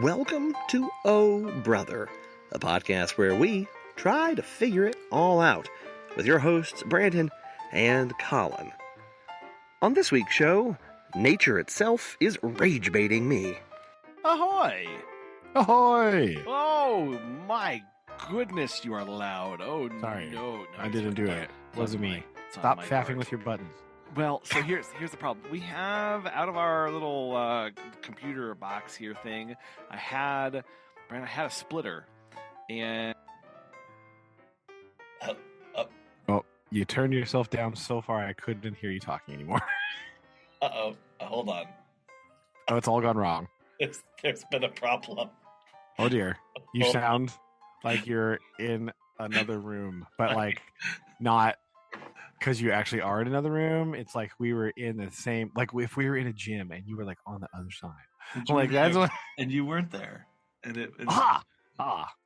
Welcome to Oh Brother, a podcast where we try to figure it all out with your hosts Brandon and Collin. On this week's show, nature itself is rage-baiting me. Ahoy! Ahoy! Oh my goodness, you are loud. Oh Sorry, no, I didn't do it. Wasn't me. Stop faffing with your buttons. Well, so here's the problem. We have out of our little computer box here thing. I had a splitter, and Oh, you turned yourself down so far I couldn't hear you talking anymore. hold on. Oh, it's all gone wrong. There's been a problem. Oh dear, you sound like you're in another room, but like not. Because you actually are in another room. It's like we were in the same, like if we were in a gym and you were like on the other side. Like that's what. And you weren't there. And it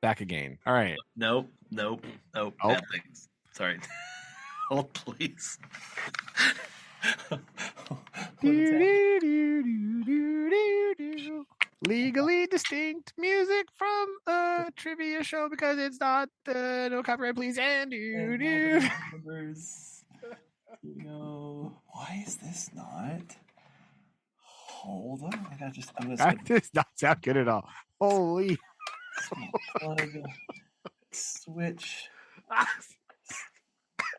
back again. All right. Nope. Oh. Bad things. Sorry. Hold, please. Legally distinct music from a trivia show because it's not no copyright, please. And why is this not? Hold on, that does not sound good at all. Holy switch.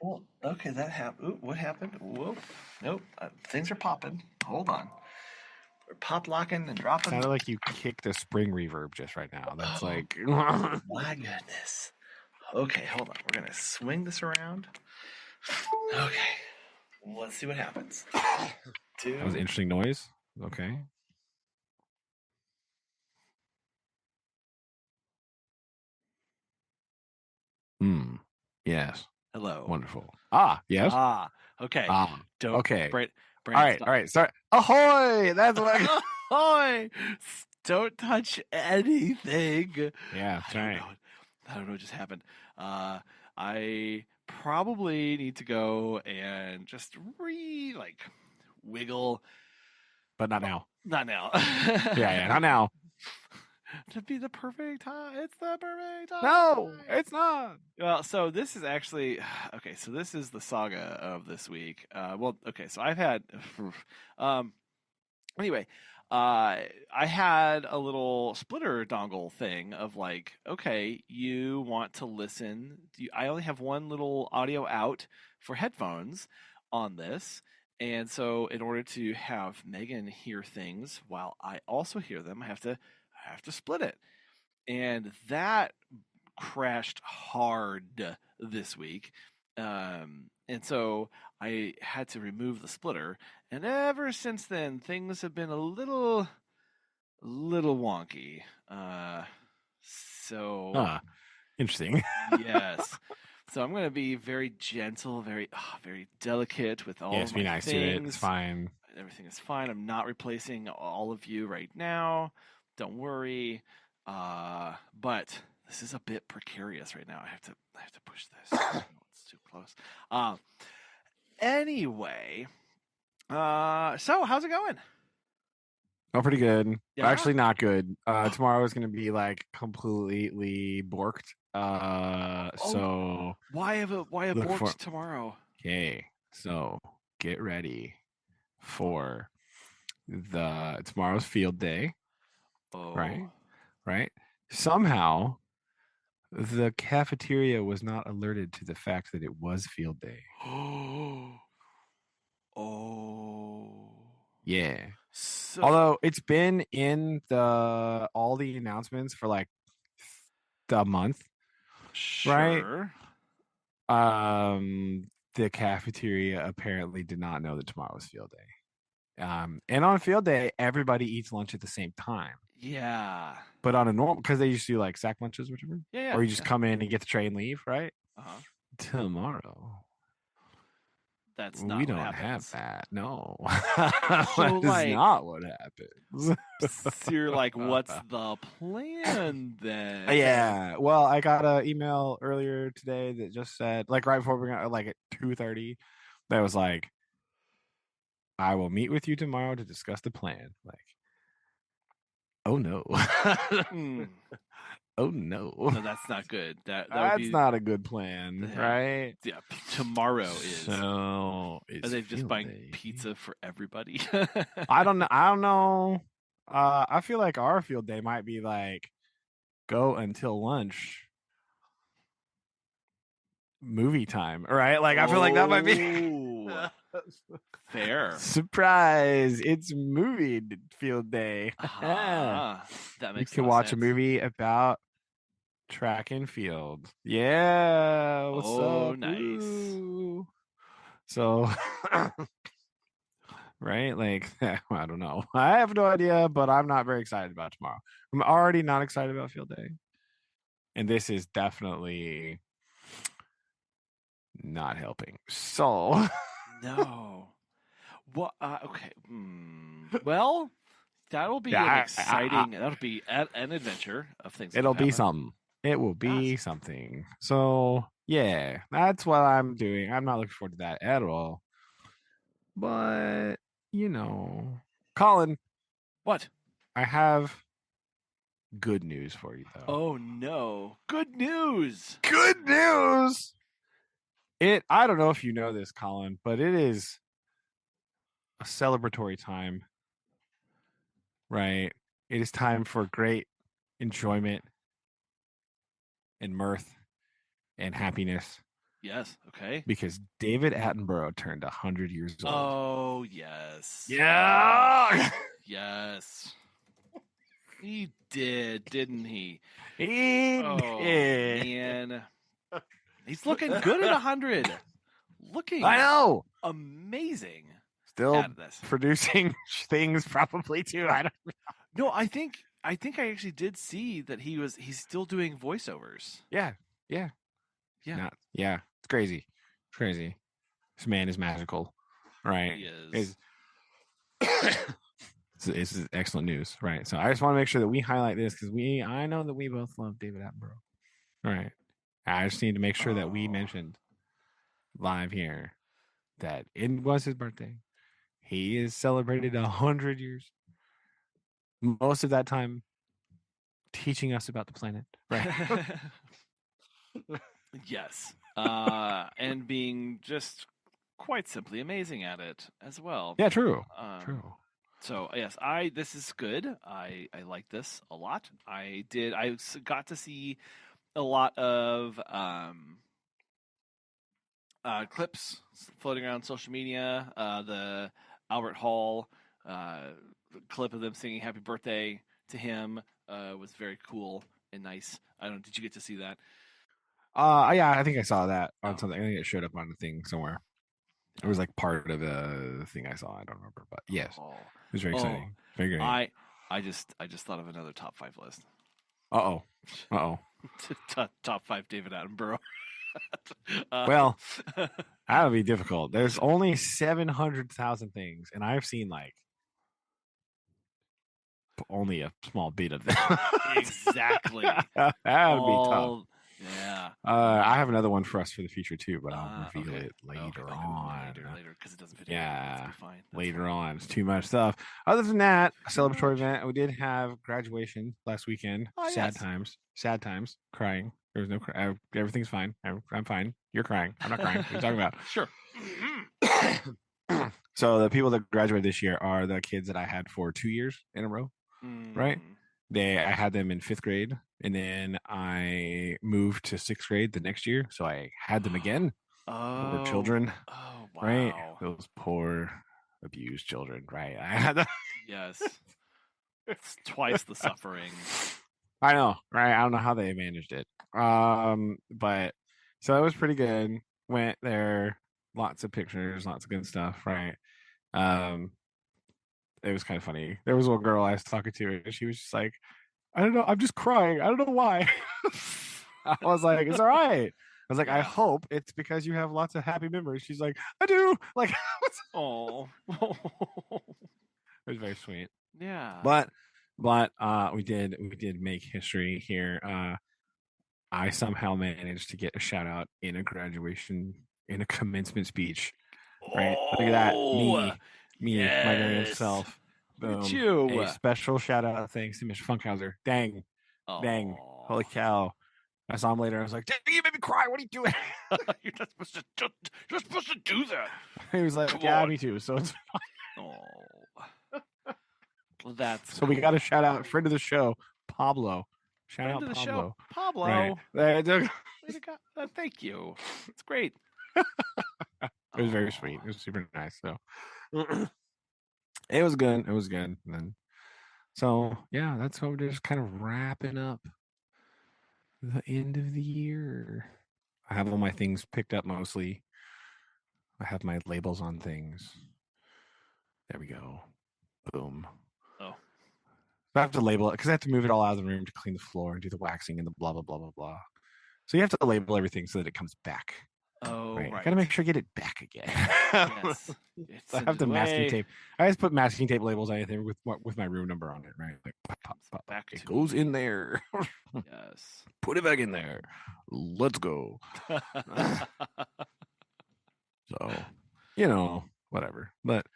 Well, okay, that happened. What happened? Whoa, nope. Things are popping. Hold on. We're pop locking and dropping. Sounded like you kicked a spring reverb just right now. That's like my goodness. Okay, hold on. We're gonna swing this around. Okay, let's see what happens. That was an interesting noise. Okay. Yes. Hello. Wonderful. Yes. Okay. Don't. Okay. All right. Sorry. Ahoy! That's what. Ahoy! Don't touch anything. Yeah. I don't know what just happened. I probably need to go and just wiggle. But not now. Not now. yeah, not now. To be the perfect time. It's the perfect time. No, it's not. Well, so this is actually okay. So this is the saga of this week. So I've had anyway. I had a little splitter dongle thing of like, okay, you want to listen. I only have one little audio out for headphones on this. And so in order to have Megan hear things while I also hear them, I have to split it. And that crashed hard this week. And so I had to remove the splitter. And ever since then, things have been a little wonky. Interesting. Yes. So I'm going to be very gentle, very delicate with all of my be nice things. to it. It's fine. Everything is fine. I'm not replacing all of you right now. Don't worry. But this is a bit precarious right now. I have to push this. It's too close. Anyway. So how's it going? Oh, pretty good. Yeah? Actually, not good. Tomorrow is going to be like completely borked. So why borked tomorrow? Okay, so get ready for tomorrow's field day. Oh. Right. Somehow, the cafeteria was not alerted to the fact that it was field day. Oh. Yeah. So, although it's been in all the announcements for like a month, sure. Right? The cafeteria apparently did not know that tomorrow was field day. And on field day, everybody eats lunch at the same time. Yeah. But on a normal, because they used to do like sack lunches or whatever. Yeah. Or you just come in and get the tray and leave, right? Uh-huh. Tomorrow. That's not we what don't happens. have that. No. So, that is not what happens. So you're like, what's the plan then? Yeah. Well, I got an email earlier today that just said, like right before we're gonna like at 2:30, that was like, I will meet with you tomorrow to discuss the plan. Like, Oh no. Hmm. Oh no. No, that's not good. That would That's be not a good plan, yeah. right? Yeah. Tomorrow is. So Are it's they just field buying day. pizza for everybody? I don't know. I don't know. I feel like our field day might be like go until lunch, movie time, right? Like I feel like that might be Oh, fair. surprise. It's movie field day. Ah, that We makes a can lot of watch a sense. movie about track and field. Yeah, what's Oh, up? nice. Ooh. So, right? Like, I don't know. I have no idea, but I'm not very excited about tomorrow. I'm already not excited about field day. And this is definitely not helping. So, No. What? Okay. Well, that'll be an yeah, exciting. That'll be an adventure of things. it'll That'll be happen. something. It will be Yes. something. So, yeah, that's what I'm doing. I'm not looking forward to that at all. But, Collin, What? I have good news for you, though. Oh no! Good news. Good news! I don't know if you know this, Collin, but it is a celebratory time, right? It is time for great enjoyment and mirth and happiness Yes. Okay. because David Attenborough turned 100 years old. Oh yes. Yeah! Yes. He did, didn't he? He Oh did. man, he's looking good at 100. Looking I know. amazing. Still At this. producing things probably too. I don't No, I think I actually did see that he's still doing voiceovers. Yeah. Yeah. It's crazy. It's crazy. This man is magical. Right. He is. It's excellent news, right? So I just want to make sure that we highlight this because I know that we both love David Attenborough. All right. I just need to make sure that we mentioned live here that it was his birthday. He is celebrated 100 years. Most of that time teaching us about the planet, right? Yes. And being just quite simply amazing at it as well. Yeah, true. True. So yes, this is good. I like this a lot. I got to see a lot of clips floating around social media. The Albert Hall clip of them singing "Happy Birthday" to him was very cool and nice. I don't. Did you get to see that? Yeah, I think I saw that on something. I think it showed up on the thing somewhere. It was like part of the thing I saw. I don't remember, but yes, it was very exciting. Very great. I just thought of another top 5 list. Uh oh. Top 5 David Attenborough. Well, that would be difficult. There's only 700,000 things, and I've seen like only a small bit of them. Exactly. That would be tough. Yeah. I have another one for us for the future too, but I'll reveal it later on. Later, because it doesn't fit. Yeah, be fine. later on. It's too much stuff. Other than that, a celebratory event. We did have graduation last weekend. Sad times. Crying. There was no cry. Everything's fine. I'm fine. You're crying. I'm not crying. What are you talking about? Sure. So the people that graduated this year are the kids that I had for 2 years in a row. Right? I had them in 5th grade, and then I moved to 6th grade the next year, so I had them again. Poor children. Oh, wow. Right? Those poor abused children, right? I had them. Yes. It's twice the suffering. I know, right? I don't know how they managed it. But so it was pretty good. Went there, lots of pictures, lots of good stuff, right? It was kind of funny. There was one girl I was talking to, and she was just like, I don't know, I'm just crying. I don't know why. I was like, it's all right. I was like, I hope it's because you have lots of happy memories. She's like, I do. Like, oh, it was very sweet. Yeah. But we did make history here. I somehow managed to get a shout out in a commencement speech. Right? Look at that. Me, yes. my very own self. Look at Boom. you. A special shout out thanks to Mr. Funkhauser. Dang. Aw. Holy cow. I saw him later. I was like, dang, you made me cry. What are you doing? You're not supposed to. You're not supposed to do that. He was like, Come yeah, on. me too. So it's Oh. Well, that's so we got a shout out, friend of the show, Pablo. Shout friend out of the Pablo. show, Pablo. Right. It Way to go. Thank you. It's great. was very sweet. It was super nice. So it was good. It was good. And then, so yeah, that's what we're just kind of wrapping up the end of the year. I have all my things picked up mostly. I have my labels on things. There we go. Boom. Oh. I have to label it because I have to move it all out of the room to clean the floor and do the waxing and the blah blah blah blah blah. So you have to label everything so that it comes back. Oh, right. Got to make sure you get it back again. Yes. I have to masking tape. I just put masking tape labels on anything with my room number on it, right? Like pop, pop, pop. Back It to goes in there. Yes. Put it back in there. Let's go. So, whatever. But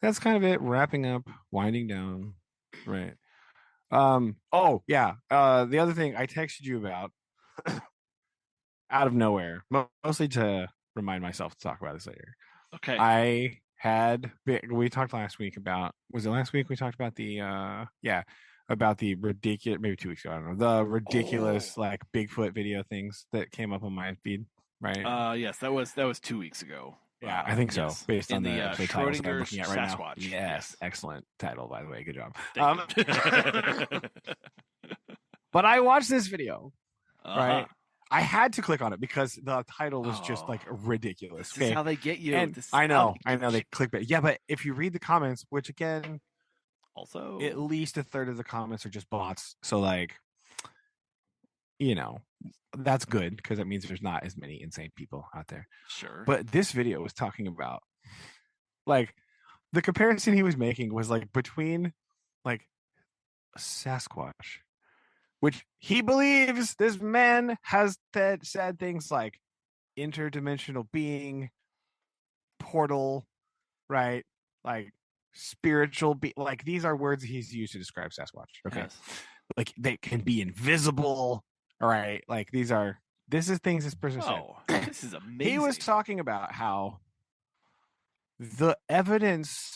that's kind of it. Wrapping up, winding down, right? Oh yeah. The other thing I texted you about out of nowhere, mostly to remind myself to talk about this later. Okay. We talked last week about, was it last week we talked about the about the ridiculous, maybe 2 weeks ago, I don't know, the ridiculous like Bigfoot video things that came up on my feed, right? Yes, that was 2 weeks ago. Yeah, I think so. Yes. Based on the episode titles that I'm Schrodinger's looking at right Sasquatch. now. Yes, excellent title, by the way. Good job. Thank you. But I watched this video, right? Uh-huh. I had to click on it because the title was just like ridiculous. This is how they get you. And I know they clickbait. Yeah, but if you read the comments, which again, also at least a third of the comments are just bots. So like, that's good because that means there's not as many insane people out there. Sure. But this video was talking about, like, the comparison he was making was like between like Sasquatch, which he believes this man has said things like interdimensional being, portal, right? Like spiritual like these are words he's used to describe Sasquatch. Okay. Yes. Like they can be invisible. All right. Like this is things this person said. Oh, this is amazing. He was talking about how the evidence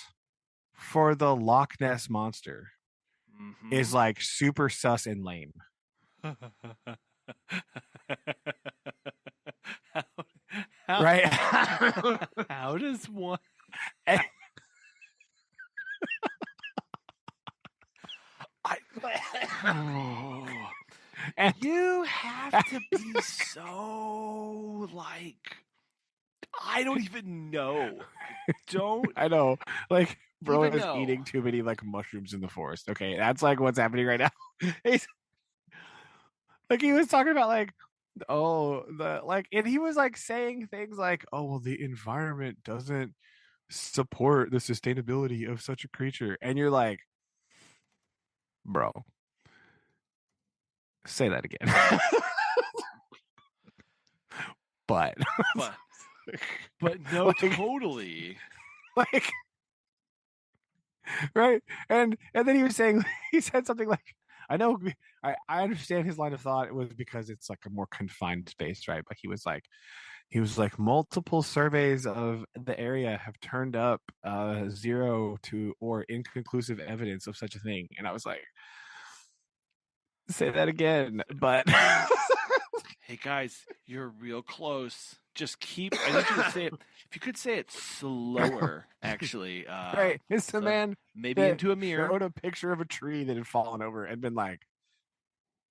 for the Loch Ness monster is like super sus and lame. Right? How does one? And you have to be so like, I don't even know. I know. Like, bro is know. eating too many like mushrooms in the forest. Okay, that's like what's happening right now. He's like, he was talking about like, and he was like saying things like, oh well, the environment doesn't support the sustainability of such a creature, and you're like, bro, say that again. but no, like, totally, like, right. And then he was saying, he said something like, I know, I understand his line of thought. It was because it's like a more confined space, right? But he was like multiple surveys of the area have turned up zero to or inconclusive evidence of such a thing. And I was like, say that again. But hey guys, you're real close. Just keep. I need you to say it. If you could say it slower, actually. Right. It's the man maybe into a mirror. Showed a picture of a tree that had fallen over and been like,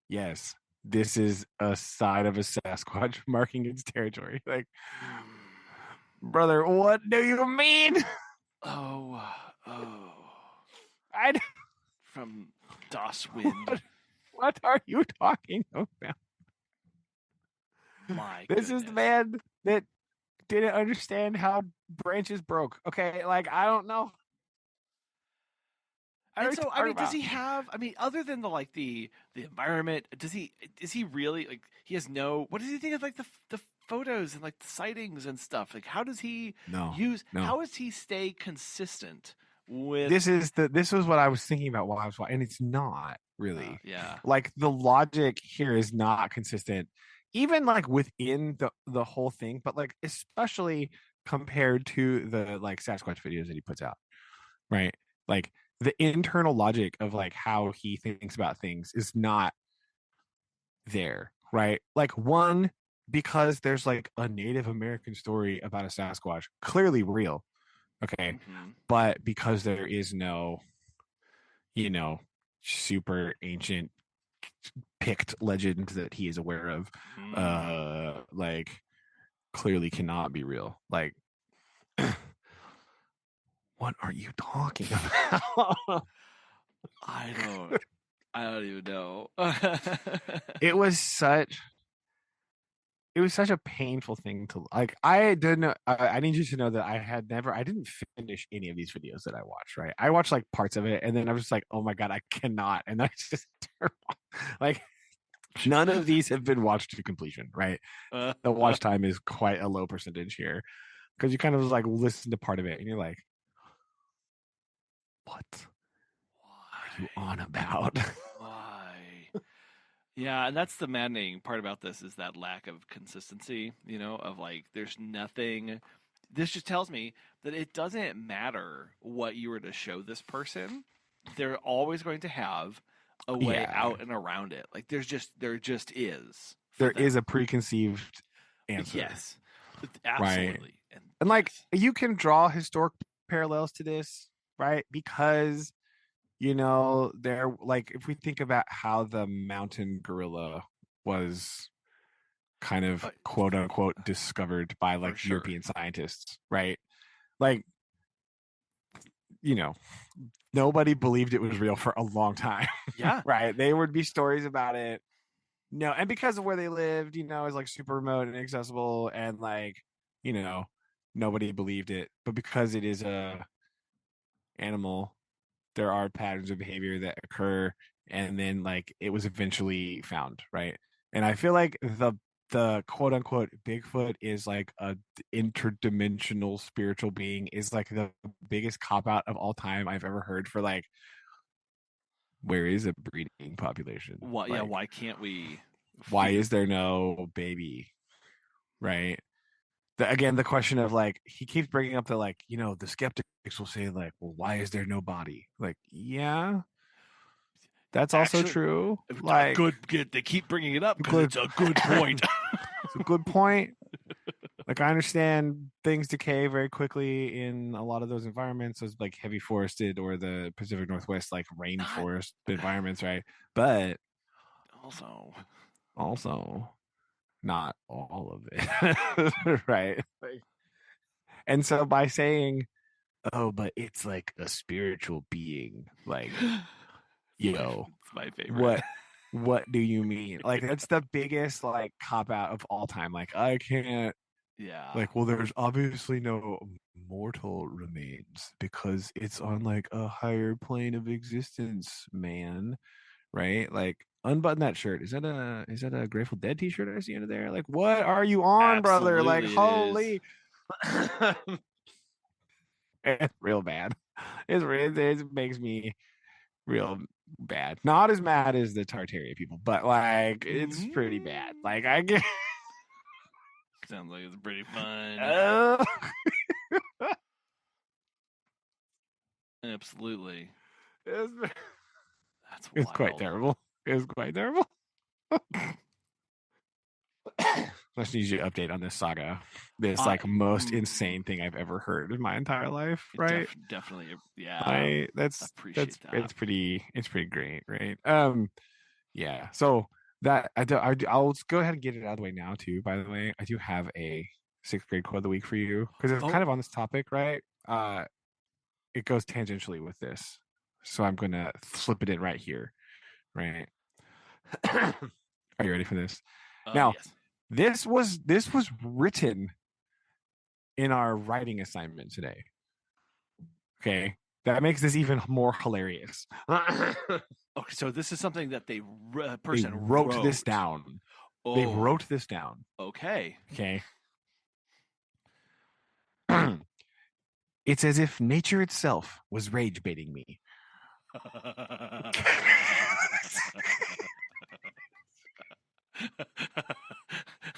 yes, this is a side of a Sasquatch marking its territory. Like, brother, what do you mean? Oh. I from Das Wind. What are you talking about? This is the man that didn't understand how branches broke. Okay, like I don't know. Does he have? I mean, other than the environment, is he really like? He has no. What does he think of like the photos and like the sightings and stuff? Like, how does he use? How does he stay consistent this was what I was thinking about while I was watching, and it's not really. Yeah. Like the logic here is not consistent, even like within the whole thing, but like especially compared to the like Sasquatch videos that he puts out, right? Like the internal logic of like how he thinks about things is not there, right? Like one, because there's like a Native American story about a Sasquatch, clearly real, okay, but because there is no, you know, super ancient picked legend that he is aware of, like clearly cannot be real. Like, what are you talking about? I don't even know. It was such a painful thing to like. I didn't. I need you to know that I didn't finish any of these videos that I watched. Right, I watched like parts of it, and then I was just like, oh my god, I cannot. And that's just like none of these have been watched to completion. Right, the watch time is quite a low percentage here because you kind of like listen to part of it, and you're like, what are you on about? Why? Yeah, and that's the maddening part about this is that lack of consistency, of like there's nothing. This just tells me that it doesn't matter what you were to show this person. They're always going to have a way out and around it. Like there just is. There is a preconceived answer. Yes. Absolutely. Right. And like you can draw historic parallels to this, right? Because they're like, if we think about how the mountain gorilla was kind of quote unquote discovered by like European scientists, right? Like, nobody believed it was real for a long time. Yeah. Right. There would be stories about it. No, and because of where they lived, is like super remote and inaccessible, and like, nobody believed it. But because it is a animal, there are patterns of behavior that occur, and then like it was eventually found, right? And I feel like the quote unquote Bigfoot is like a interdimensional spiritual being is like the biggest cop out of all time I've ever heard for like, where is a breeding population? What? Yeah. Why can't we? Why is there no baby? Right. Again, the question of like, he keeps bringing up the like, the skeptics will say like, well, why is there no body? Like, yeah, that's also true. Like, good. They keep bringing it up because it's a good point. It's a good point. Like, I understand things decay very quickly in a lot of those environments, as like heavy forested or the Pacific Northwest, like rainforest environments, right? But also not all of it. Right. And so by saying, oh, but it's like a spiritual being, like, it's my favorite. What do you mean? Like, that's the biggest like cop out of all time. Like, I can't. Yeah. Like, well, there's obviously no mortal remains because it's on like a higher plane of existence, man. Right? Like, unbutton that shirt. Is that a Grateful Dead t-shirt I see under there? Like, what are you on, brother? Like, holy. It's real bad. It makes me real bad. Not as mad as the Tartaria people, but like it's pretty bad. Like I get. Sounds like it's pretty fun. Absolutely. It's quite terrible. It's quite terrible. Let's need you to update on this saga. This like most insane thing I've ever heard in my entire life, right? Definitely, yeah. It's pretty great, right? Yeah. So that I'll go ahead and get it out of the way now too. By the way, I do have a 6th grade quote of the week for you because it's kind of on this topic, right? It goes tangentially with this, so I'm gonna slip it in right here, right? Are you ready for this? Now, yes. This was written in our writing assignment today. Okay, that makes this even more hilarious. Okay, so this is something that they wrote this down. Oh. They wrote this down. Okay. Okay. It's as if nature itself was rage baiting me.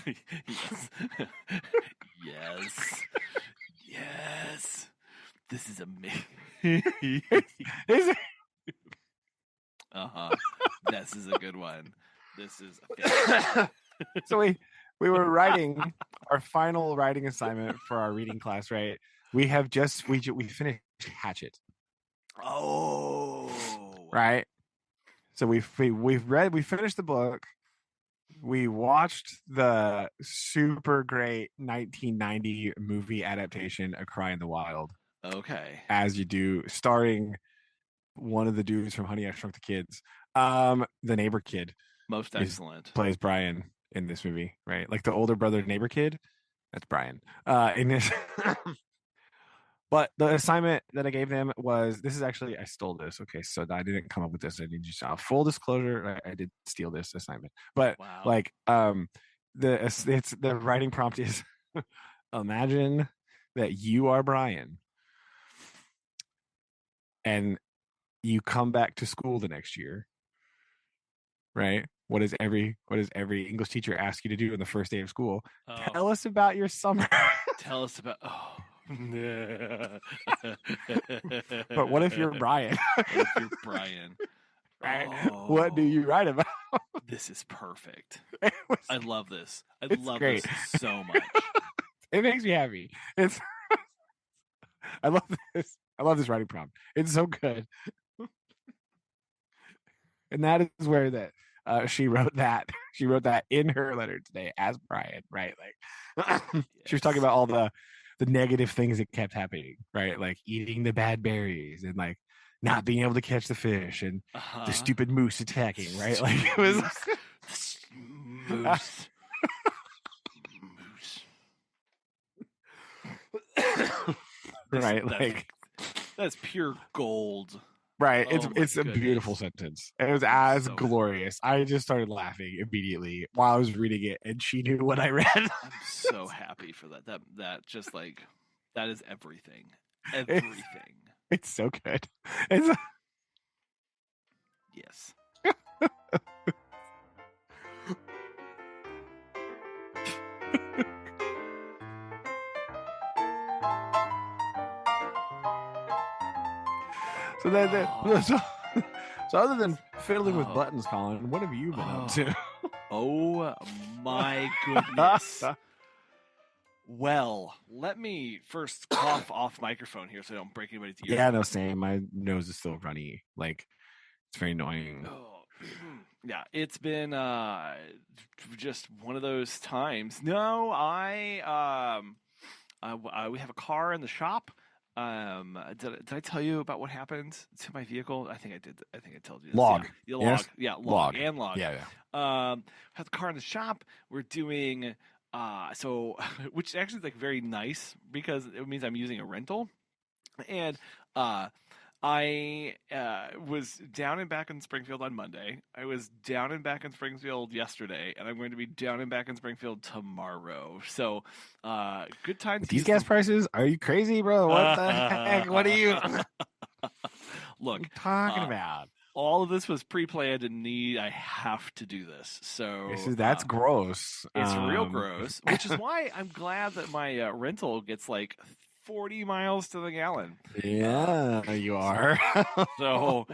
Yes. Yes. Yes. This is amazing. Uh-huh. This is a good one. This is So we were writing our final writing assignment for our reading class, right? We finished Hatchet. Oh. Right. So we finished the book. We watched the super great 1990 movie adaptation, A Cry in the Wild. Okay. As you do, starring one of the dudes from Honey, I Shrunk the Kids. The neighbor kid. Most excellent. Plays Brian in this movie, right? Like the older brother neighbor kid. That's Brian. In this But the assignment that I gave them was, this is actually, I stole this. Okay, so I didn't come up with this. I need you to full disclosure. I did steal this assignment, but Wow. like, the writing prompt is, imagine that you are Brian, and you come back to school the next year, right? What does every English teacher ask you to do on the first day of school? Tell us about your summer. Tell us about. But what if you're Brian? What if you're Brian? Right? What do you write about? This is perfect. I love this. I love great. this so much. It makes me happy. I love this. I love this writing prompt. It's so good. And that is where she wrote that. She wrote that in her letter today as Brian, right? Like she was talking about all the negative things that kept happening, right? Like eating the bad berries and like not being able to catch the fish and the stupid moose attacking, right? Like it was moose. Right, like that's pure gold. Right, it's a beautiful sentence. It was as glorious. I just started laughing immediately while I was reading it, and she knew what I read. I'm so happy for that. That just like that is everything. Everything. It's so good. It's yes. So other than fiddling with buttons, Collin, what have you been up to? Oh my goodness. Well, let me first cough off microphone here so I don't break anybody's ears. Yeah, no, same. My nose is still runny. Like, it's very annoying. Yeah, it's been just one of those times. No, we have a car in the shop. Did I tell you about what happened to my vehicle? I think I did. I think I told you this. Log. Yeah, log. Yes? Yeah, log. Log. And log. Yeah. Have the car in the shop. We're doing so, which actually is like very nice because it means I'm using a rental, and I was down and back in Springfield on Monday. I was down and back in Springfield yesterday, and I'm going to be down and back in Springfield tomorrow. So, good time. These gas prices? Are you crazy, bro? What the heck? What are you? Look, what are you talking about? All of this was pre-planned and I have to do this. So that's gross. It's real gross, which is why I'm glad that my rental gets like 40 miles to the gallon. Yeah, you are. So,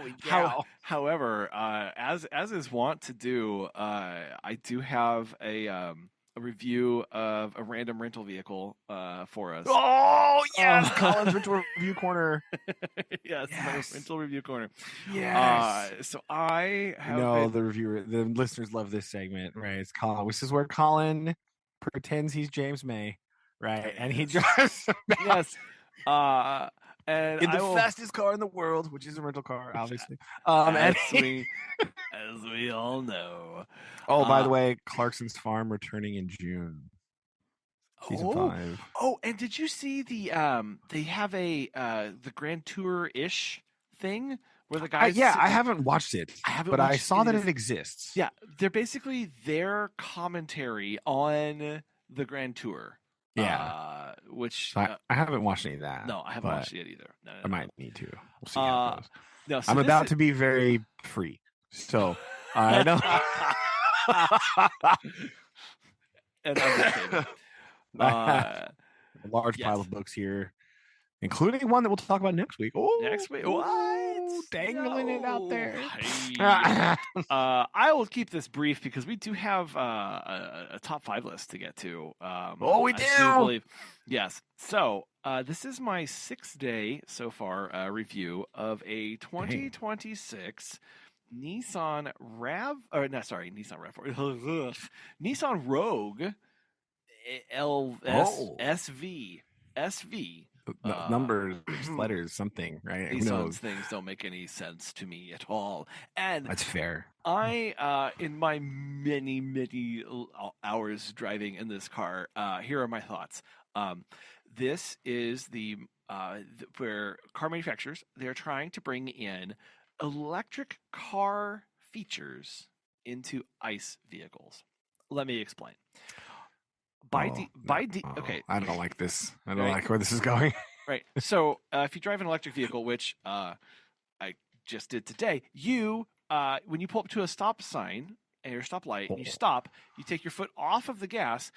however, as is wont to do, I do have a review of a random rental vehicle for us. Oh yes, Collin's rental review corner. yes, my rental review corner. Yes. So I have the listeners love this segment, right? It's Collin. This is where Collin pretends he's James May, right? And he drives. Yes. And in the fastest car in the world, which is a rental car, obviously. As we all know. Oh, by the way, Clarkson's Farm returning in June. Season 5. Oh, and did you see the they have the Grand Tour-ish thing where the guys I haven't watched it. I saw that it exists. Yeah, they're basically their commentary on the Grand Tour. Yeah. Which So I haven't watched any of that. no, I haven't watched it yet either. No, I might need to. We'll see how it goes. No, so I'm about to be very free, so I know. An understatement. I have a large pile yes. of books here, including one that we'll talk about next week. Oh, Next week, what? Dangling it out there. Hey. I will keep this brief because we do have a top 5 list to get to. We do. I do believe. Yes. So this is my 6-day so far review of a 2026 Nissan Nissan Rogue SV. Numbers, letters, something, right? Who knows? Things don't make any sense to me at all. And that's fair. I, in my many hours driving in this car, here are my thoughts. This is the where car manufacturers, they're trying to bring in electric car features into ICE vehicles. Let me explain. Okay. I don't like this. I don't like where this is going. Right. So if you drive an electric vehicle, which I just did today, when you pull up to a stop sign and your stoplight, and you stop, you take your foot off of the gas,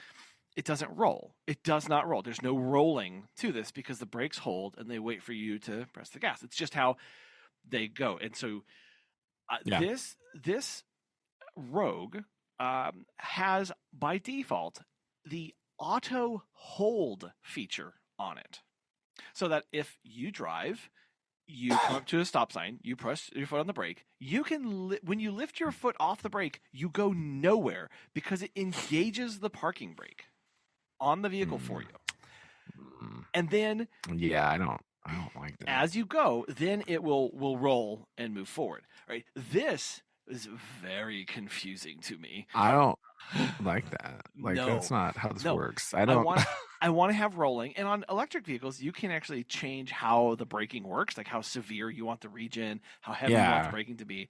it doesn't roll. It does not roll. There's no rolling to this because the brakes hold and they wait for you to press the gas. It's just how they go. And so this Rogue has by default the auto hold feature on it, so that if you drive, you come up to a stop sign, you press your foot on the brake, you can when you lift your foot off the brake, you go nowhere because it engages the parking brake on the vehicle for you. And then I don't like that. As you go, then it will roll and move forward. Right? This is very confusing to me. I don't like that. That's not how this works. I want to have rolling, and on electric vehicles, you can actually change how the braking works, like how severe you want the regen, how heavy you want the braking to be.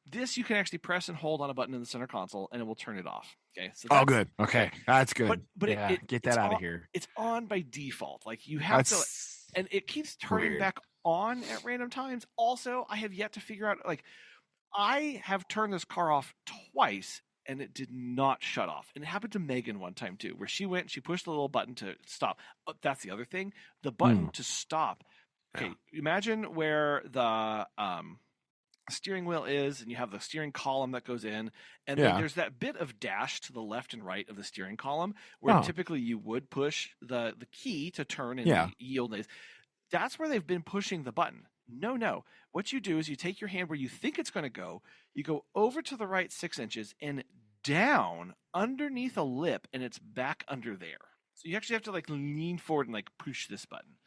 This you can actually press and hold on a button in the center console, and it will turn it off. Okay, so good. Okay, that's good. But get that out of here. It's on by default. Like you have to, and it keeps turning back on at random times. Also, I have yet to figure out I have turned this car off twice and it did not shut off. And it happened to Megan one time too, where she pushed the little button to stop. Oh, that's the other thing. The button to stop. Okay, imagine where the steering wheel is, and you have the steering column that goes in, and then there's that bit of dash to the left and right of the steering column where typically you would push the key to turn and yield. That's where they've been pushing the button. No. What you do is you take your hand where you think it's going to go, you go over to the right 6 inches and down underneath a lip, and it's back under there. So you actually have to lean forward and push this button.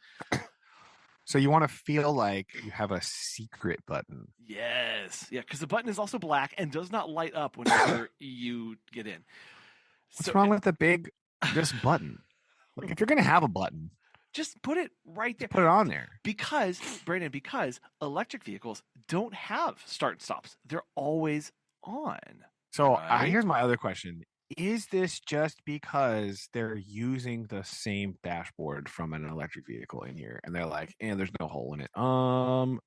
So you want to feel like you have a secret button. Yes. Yeah, because the button is also black and does not light up whenever you get in. What's wrong with this button? If you're going to have a button, just put it right there. Put it on there. Because electric vehicles don't have start and stops. They're always on. So here's my other question. Is this just because they're using the same dashboard from an electric vehicle in here, and they're like, and there's no hole in it?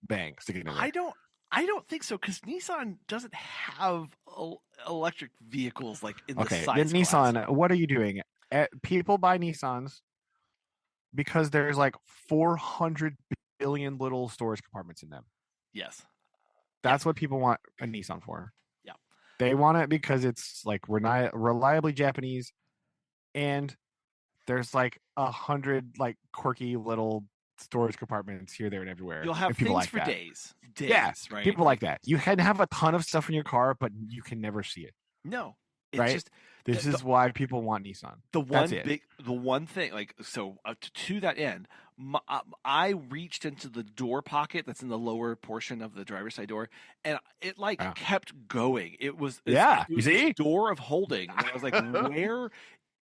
Bang, stick it in there. I don't think so, because Nissan doesn't have electric vehicles in the size then Nissan, class. What are you doing? People buy Nissans because there's 400 billion little storage compartments in them. Yes. That's what people want a Nissan for. Yeah. They want it because it's reliably Japanese, and there's 100 quirky little storage compartments here, there, and everywhere. You'll have things for days. Right? People like that. You can have a ton of stuff in your car, but you can never see it. No. It's right? Just, this is why people want Nissan. The one thing, to that end, I reached into the door pocket that's in the lower portion of the driver's side door, and it kept going. It was you see, door of holding. And I was like, where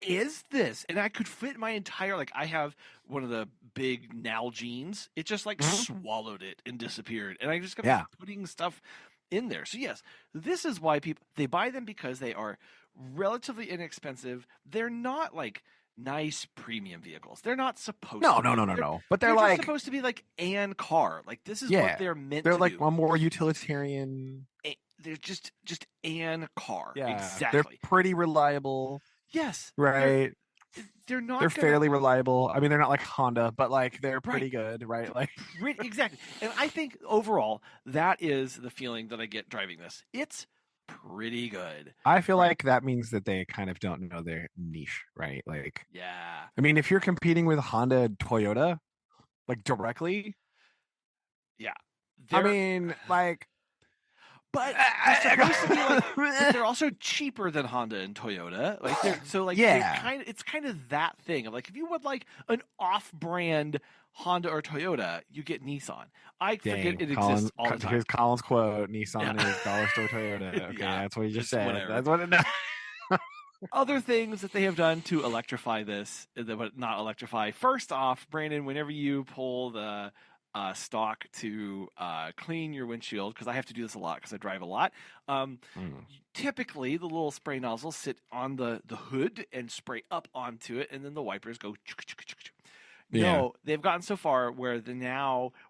is this? And I could fit my entire I have one of the big Nalgene's. It just swallowed it and disappeared, and I just kept putting stuff in there. So yes, this is why they buy them, because they are relatively inexpensive. They're not nice premium vehicles. They're not supposed No, to be. no. But they're just like supposed to be like an car. Like this is Yeah, what they're meant they're to like do. a more utilitarian. They're just an car. Yeah, Exactly. they're pretty reliable, Yes. right? They're not They're gonna, fairly reliable. I mean, they're not like Honda, but like they're pretty good, right? Like exactly. And I think overall that is the feeling that I get driving this. It's pretty good. I feel like that means that they kind of don't know their niche, right? Like, Yeah. I mean, if you're competing with Honda and Toyota, like directly, Yeah. I mean, like, but they're supposed to be like, but they're also cheaper than Honda and Toyota. Like they're so like Yeah. it's kind of that thing of like if you would like an off-brand Honda or Toyota, you get Nissan. I forget it exists all the time. Here's Colin's quote: "Nissan is dollar store Toyota." Okay, that's what he just said. Whatever. That's what it does. Other things that they have done to electrify this, but not electrify. First off, Brandon, whenever you pull the stock to clean your windshield, because I have to do this a lot because I drive a lot. Typically, the little spray nozzles sit on the hood and spray up onto it, and then the wipers go. No, they've gotten so far where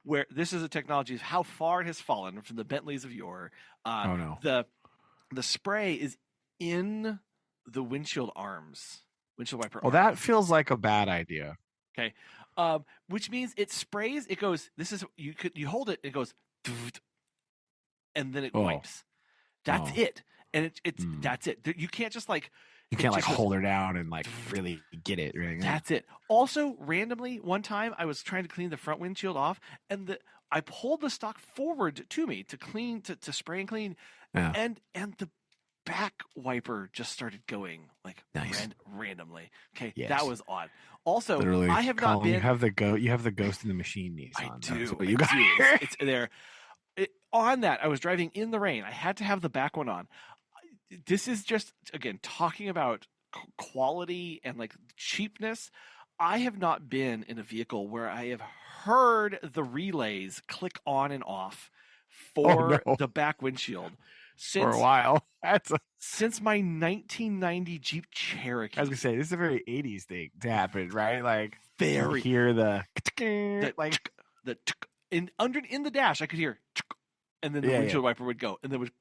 where this is a technology of how far it has fallen from the Bentleys of yore. The spray is in the windshield wiper arms. That feels like a bad idea. Okay. Which means it sprays, it goes, this is, you hold it goes, and then it wipes. That's it. And that's it. You can't just like, you can't like hold her down and like really get it. Right? That's it. Also, randomly, one time I was trying to clean the front windshield off, and I pulled the stock forward to me to clean, to spray and clean, and the back wiper just started going like randomly. Okay, that was odd. Also, literally, I have not been. You have the ghost in the machine, Nissan. I do. That's what you got here. It's there. On that, I was driving in the rain. I had to have the back one on. This is just again talking about quality and like cheapness. I have not been in a vehicle where I have heard the relays click on and off for the back windshield. For a while. Since my 1990 Jeep Cherokee. I was gonna say this is a very 80s thing to happen, right? Like very you hear the in the dash I could hear, and then the windshield wiper would go, and then it would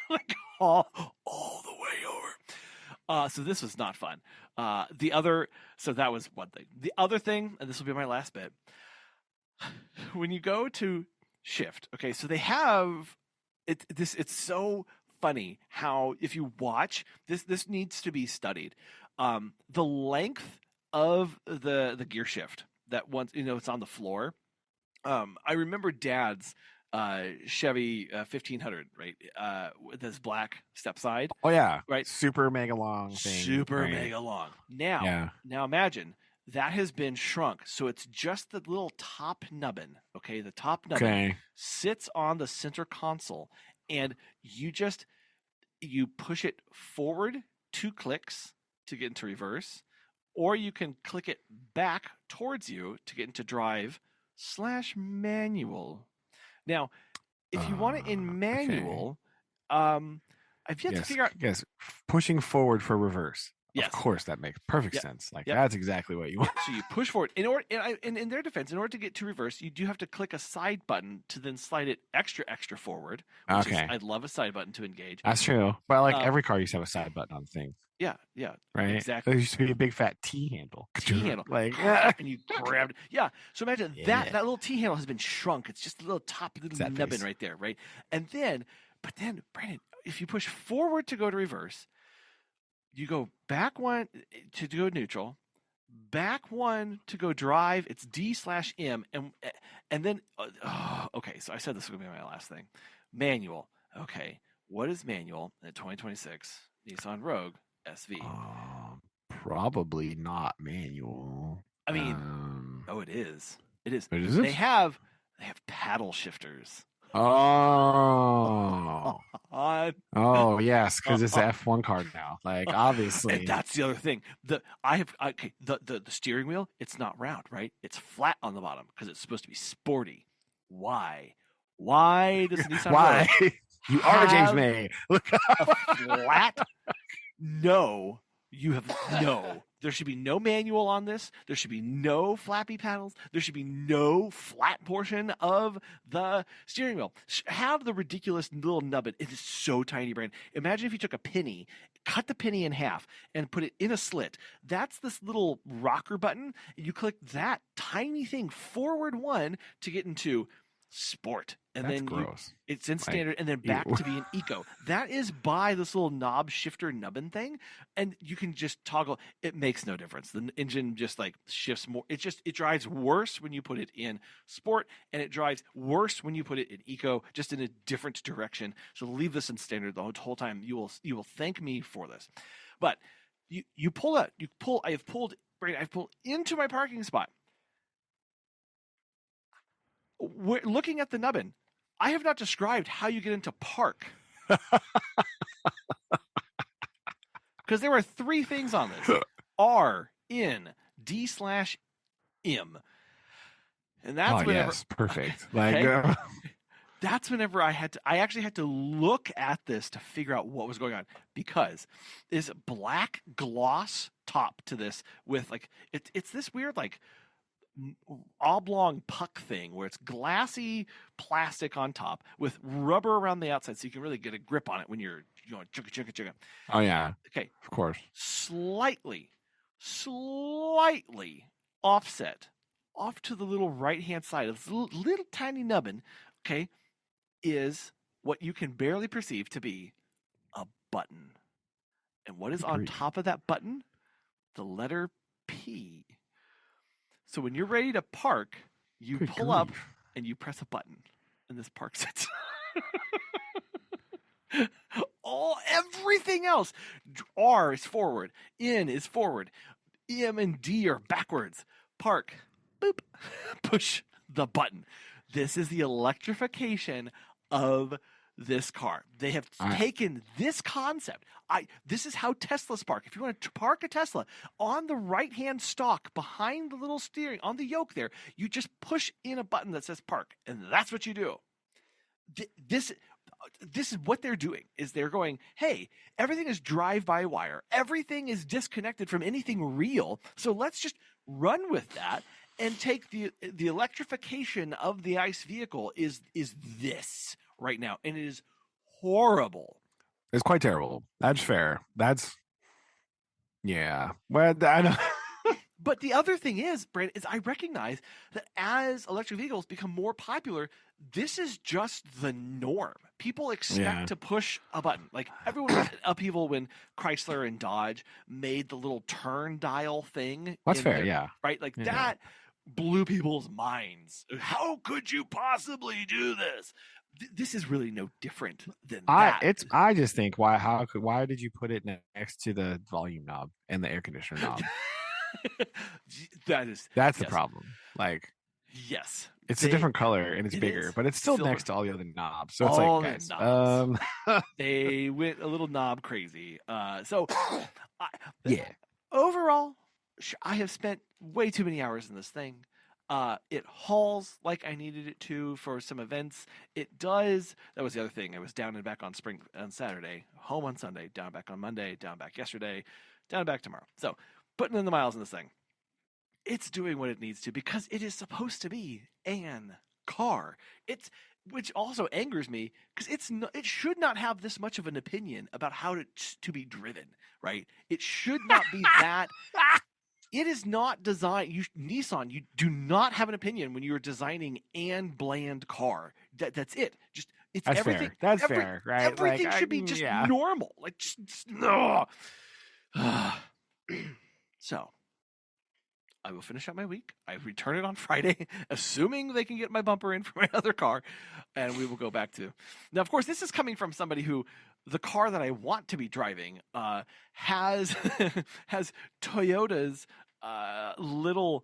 like all the way over. So this was not fun. So that was one thing. The other thing, and this will be my last bit. When you go to shift, okay, so they have it's so funny how if you watch this needs to be studied. The length of the gear shift that once it's on the floor. I remember Dad's Chevy 1500, right? With this black step side. Oh yeah, right. Super mega long thing. Mega long. Now imagine. That has been shrunk, so it's just the little top nubbin. Okay, the top nubbin sits on the center console, and you push it forward 2 clicks to get into reverse, or you can click it back towards you to get into drive/manual. Now, if you want it in manual, I've yet to figure out. Yes, pushing forward for reverse. Yes. Of course, that makes perfect sense. Like that's exactly what you want. So you push forward. In their defense, in order to get to reverse, you do have to click a side button to then slide it extra forward. I'd love a side button to engage. That's true. But like every car used to have a side button on things. Yeah, right. Exactly. There used to be a big fat T handle. Like and you grabbed. Yeah. So imagine that little T handle has been shrunk. It's just a little top nubbin right there, right? But then, Brandon, if you push forward to go to reverse. You go back one to go neutral, back one to go drive. It's D/M, and then okay. So I said this was gonna be my last thing. Manual. Okay, what is manual in 2026 Nissan Rogue SV? Probably not manual. I mean, it is. It is. Is they have paddle shifters. Oh yes, because it's an F1 car now. Like obviously, and that's the other thing. The steering wheel. It's not round, right? It's flat on the bottom because it's supposed to be sporty. Why? Why does Nissan? Why? You are James May. Look a flat no, you have no. There should be no manual on this. There should be no flappy paddles. There should be no flat portion of the steering wheel. Have the ridiculous little nubbin. It is so tiny, Brand. Imagine if you took a penny, cut the penny in half, and put it in a slit. That's this little rocker button. You click that tiny thing forward one to get into sport, and That's then gross. It's in standard, and then back to being eco. That is by this little knob shifter nubbin thing, and you can just toggle. It makes no difference. The engine just like shifts more. It drives worse when you put it in sport, and it drives worse when you put it in eco, just in a different direction. So leave this in standard the whole time. You will thank me for this. But you pull. I've pulled into my parking spot. We're looking at the nubbin. I have not described how you get into park. Because there were 3 things on this. R, N, D/M. And that's whenever... yes, perfect. Okay? That's whenever I actually had to look at this to figure out what was going on. Because this black gloss top to this with like... It's this weird like... oblong puck thing where it's glassy plastic on top with rubber around the outside so you can really get a grip on it when you're chugga. Oh yeah. Okay. Of course. Slightly offset off to the little right-hand side of this little tiny nubbin, okay, is what you can barely perceive to be a button. And what is on top of that button? The letter P. So when you're ready to park, you pull up and you press a button, and this parks it. Everything else, R is forward, N is forward, M and D are backwards. Park, boop, push the button. This is the electrification of this car. They have taken this concept. This is how Teslas park. If you want to park a Tesla on the right-hand stalk behind the little steering on the yoke there, you just push in a button that says park, and that's what you do. This is what they're doing. Is they're going, hey, everything is drive-by-wire. Everything is disconnected from anything real. So let's just run with that and take the electrification of the ICE vehicle is this right now, and it is horrible. It's quite terrible. That's fair. Yeah. Well, I know. But the other thing is, Brand, is I recognize that as electric vehicles become more popular, this is just the norm. People expect to push a button. Like everyone was upheaval when Chrysler and Dodge made the little turn dial thing. That's fair, yeah. Right? Like that blew people's minds. How could you possibly do this? This is really no different than that. I just think why did you put it next to the volume knob and the air conditioner knob? That's the problem. Like, yes, it's a different color and it's bigger, but it's still silver next to all the other knobs. So it's all like, guys, they went a little knob crazy. Yeah. Overall, I have spent way too many hours in this thing. It hauls like I needed it to for some events. It does. That was the other thing. I was down and back on Saturday, home on Sunday, down and back on Monday, down and back yesterday, down and back tomorrow. So putting in the miles in this thing, it's doing what it needs to because it is supposed to be an car. Which also angers me because it should not have this much of an opinion about how to be driven, right? It should not be that. It is not designed. Nissan, you do not have an opinion when you are designing an bland car. That's it. It's that's everything. Fair. That's fair, right? Everything should be just normal. Like just no. So, I will finish up my week. I return it on Friday, assuming they can get my bumper in for my other car, and we will go back to. Now, of course, this is coming from somebody who. The car that I want to be driving has Toyota's little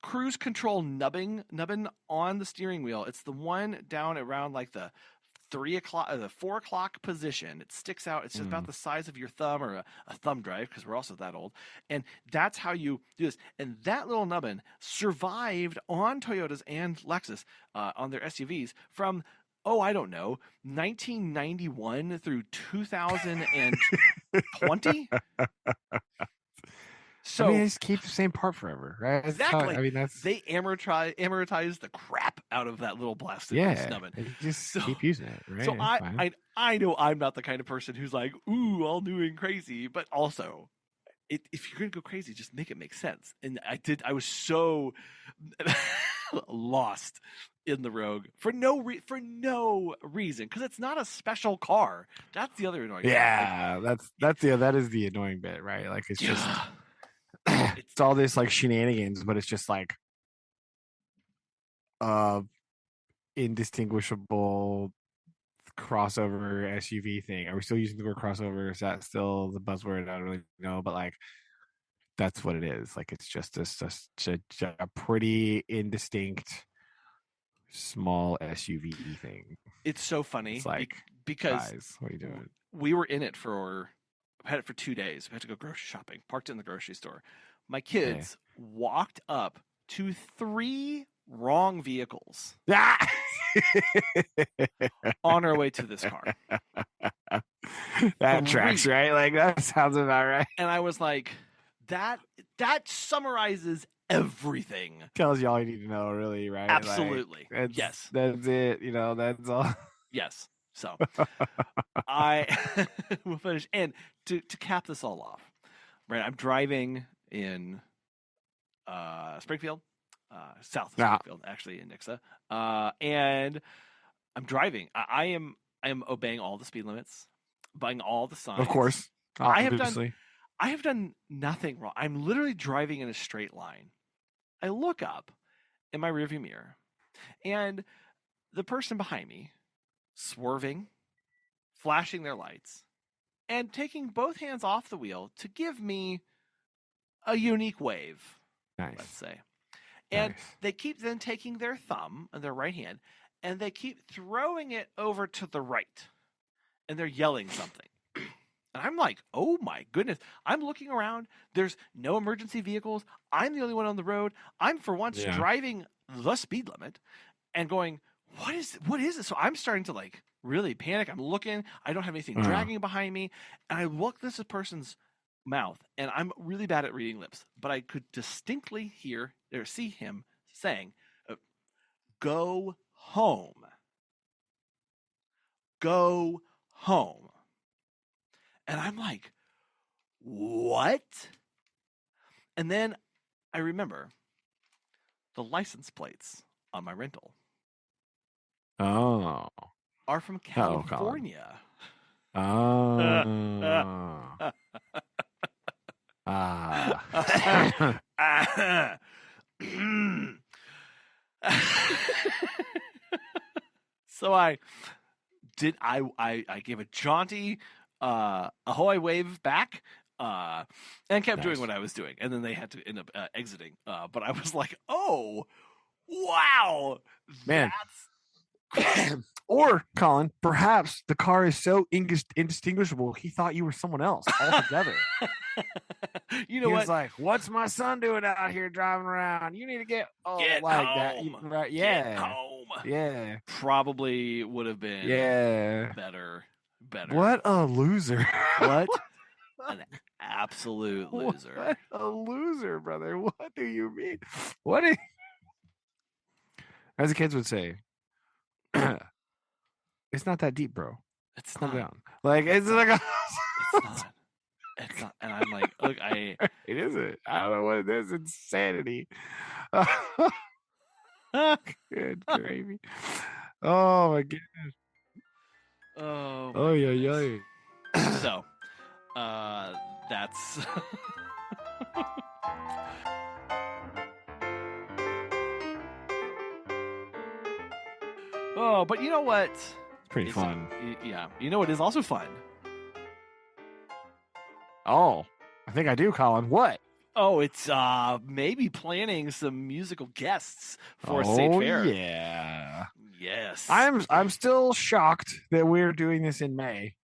cruise control nubbin on the steering wheel. It's the one down around like the 4 o'clock position. It sticks out. It's just about the size of your thumb or a thumb drive because we're also that old. And that's how you do this. And that little nubbin survived on Toyotas and Lexus on their SUVs from I don't know, 1991 through 2000 and 20. So I mean, they just keep the same part forever, right? That's how- exactly. I mean, that's They amortize the crap out of that little plastic yeah. snubbing. They just So- keep using it, right? So It's fine. I know I'm not the kind of person who's like, ooh, all new and crazy, but also if you're gonna go crazy, just make it make sense. And I was so lost in the Rogue for no reason, because it's not a special car. That's the other annoying thing. Yeah, that is the annoying bit, right? Like it's just it's all this like shenanigans, but it's just like indistinguishable crossover SUV thing. Are we still using the word crossover? Is that still the buzzword? I don't really know, but like that's what it is. Like it's just a pretty indistinct small SUV thing. It's so funny. It's like, because guys, what are you doing? we were in it I had it for 2 days. We had to go grocery shopping, parked in the grocery store. My kids walked up to 3 wrong vehicles on our way to this car. That tracks, right? Like that sounds about right. And I was like, that summarizes everything. Tells you all you need to know, really, right? Absolutely. Like, yes. That's it. That's all. Yes. So I will finish. And to cap this all off, right? I'm driving in Springfield, south of Springfield, actually in Nixa. And I'm driving. I am obeying all the speed limits, buying all the signs. Of course. Obviously. I have done nothing wrong. I'm literally driving in a straight line. I look up in my rearview mirror, and the person behind me swerving, flashing their lights, and taking both hands off the wheel to give me a unique wave, let's say. And they keep then taking their thumb and their right hand, and they keep throwing it over to the right, and they're yelling something. And I'm like, oh my goodness. I'm looking around. There's no emergency vehicles. I'm the only one on the road. I'm for once driving the speed limit and going, what is it? So I'm starting to like really panic. I'm looking. I don't have anything dragging behind me. And I look this person's mouth, and I'm really bad at reading lips, but I could distinctly hear or see him saying, go home. Go home. And I'm like, what? And then I remember the license plates on my rental are from California. So I gave a jaunty ahoy wave back, and kept doing what I was doing, and then they had to end up exiting. But I was like, "Oh, wow, man!" Or Collin, perhaps the car is so indistinguishable he thought you were someone else altogether. You know he what? was like, "What's my son doing out here driving around? You need to get like home. that, right? Yeah, get home. Yeah, probably would have been better. What a loser! What an absolute loser! What a loser, brother! What do you mean? What? As the kids would say, it's not that deep, bro. It's calm not. down. Like it's like it's not. It's not. And I'm like, look, it isn't. I don't know what it is. Insanity. Good gravy. Oh my goodness. Oh yeah. So, that's. Oh, but you know what? It's pretty fun. Yeah. You know what is also fun? Oh, I think I do, Collin. What? Oh, it's maybe planning some musical guests for a state fair. Yeah. Yes. I'm still shocked that we're doing this in May.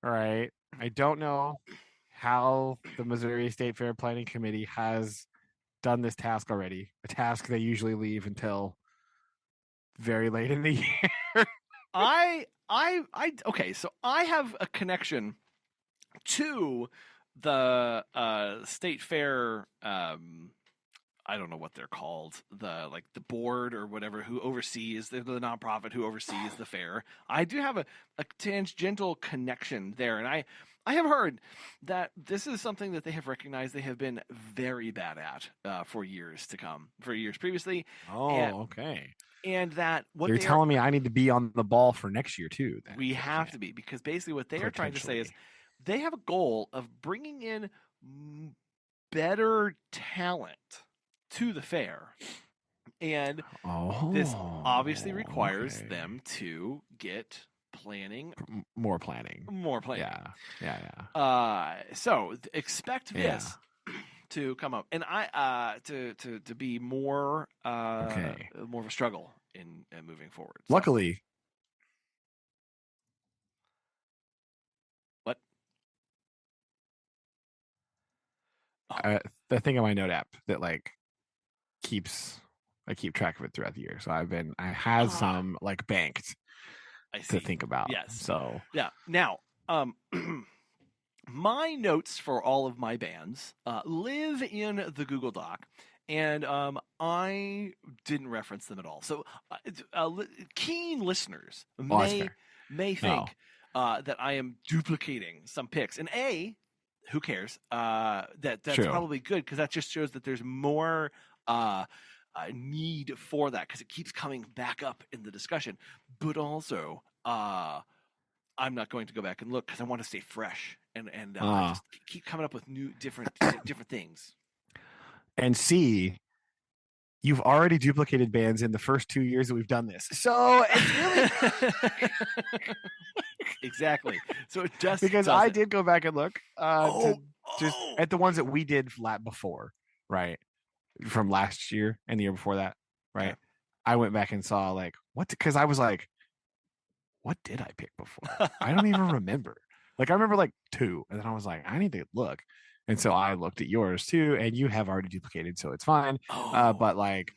All right. I don't know how the Missouri State Fair Planning Committee has done this task already. A task they usually leave until very late in the year. Okay, so I have a connection to the state fair. I don't know what they're called, the board or whatever who oversees the nonprofit who oversees the fair. I do have a tangential connection there, and I have heard that this is something that they have recognized they have been very bad at for years to come, for years previously. Okay. And that what you're telling me I need to be on the ball for next year too. Then. We have to be, because basically what they are trying to say is they have a goal of bringing in better talent to the fair, and this obviously requires them to get more planning. So expect this to come up, and I to be more more of a struggle in moving forward. So. Luckily, what? The thing on my note app that I keep track of it throughout the year. So I had some banked to think about. Yes. So yeah. Now, my notes for all of my bands live in the Google Doc, and I didn't reference them at all. So keen listeners may think that I am duplicating some picks, and who cares? That's True. probably good, because that just shows that there's more need for that, because it keeps coming back up in the discussion. But also, I'm not going to go back and look, because I want to stay fresh and just keep coming up with new different things. And C, you've already duplicated bands in the first 2 years that we've done this, so it's really exactly. So it just because I did go back and look at the ones that we did flat before, right? From last year and the year before that, right? Yeah. I went back and saw what, because I was like, what did I pick before? I don't even remember. I remember 2, and then I was like, I need to look. And so I looked at yours too, and you have already duplicated, so it's fine. But man.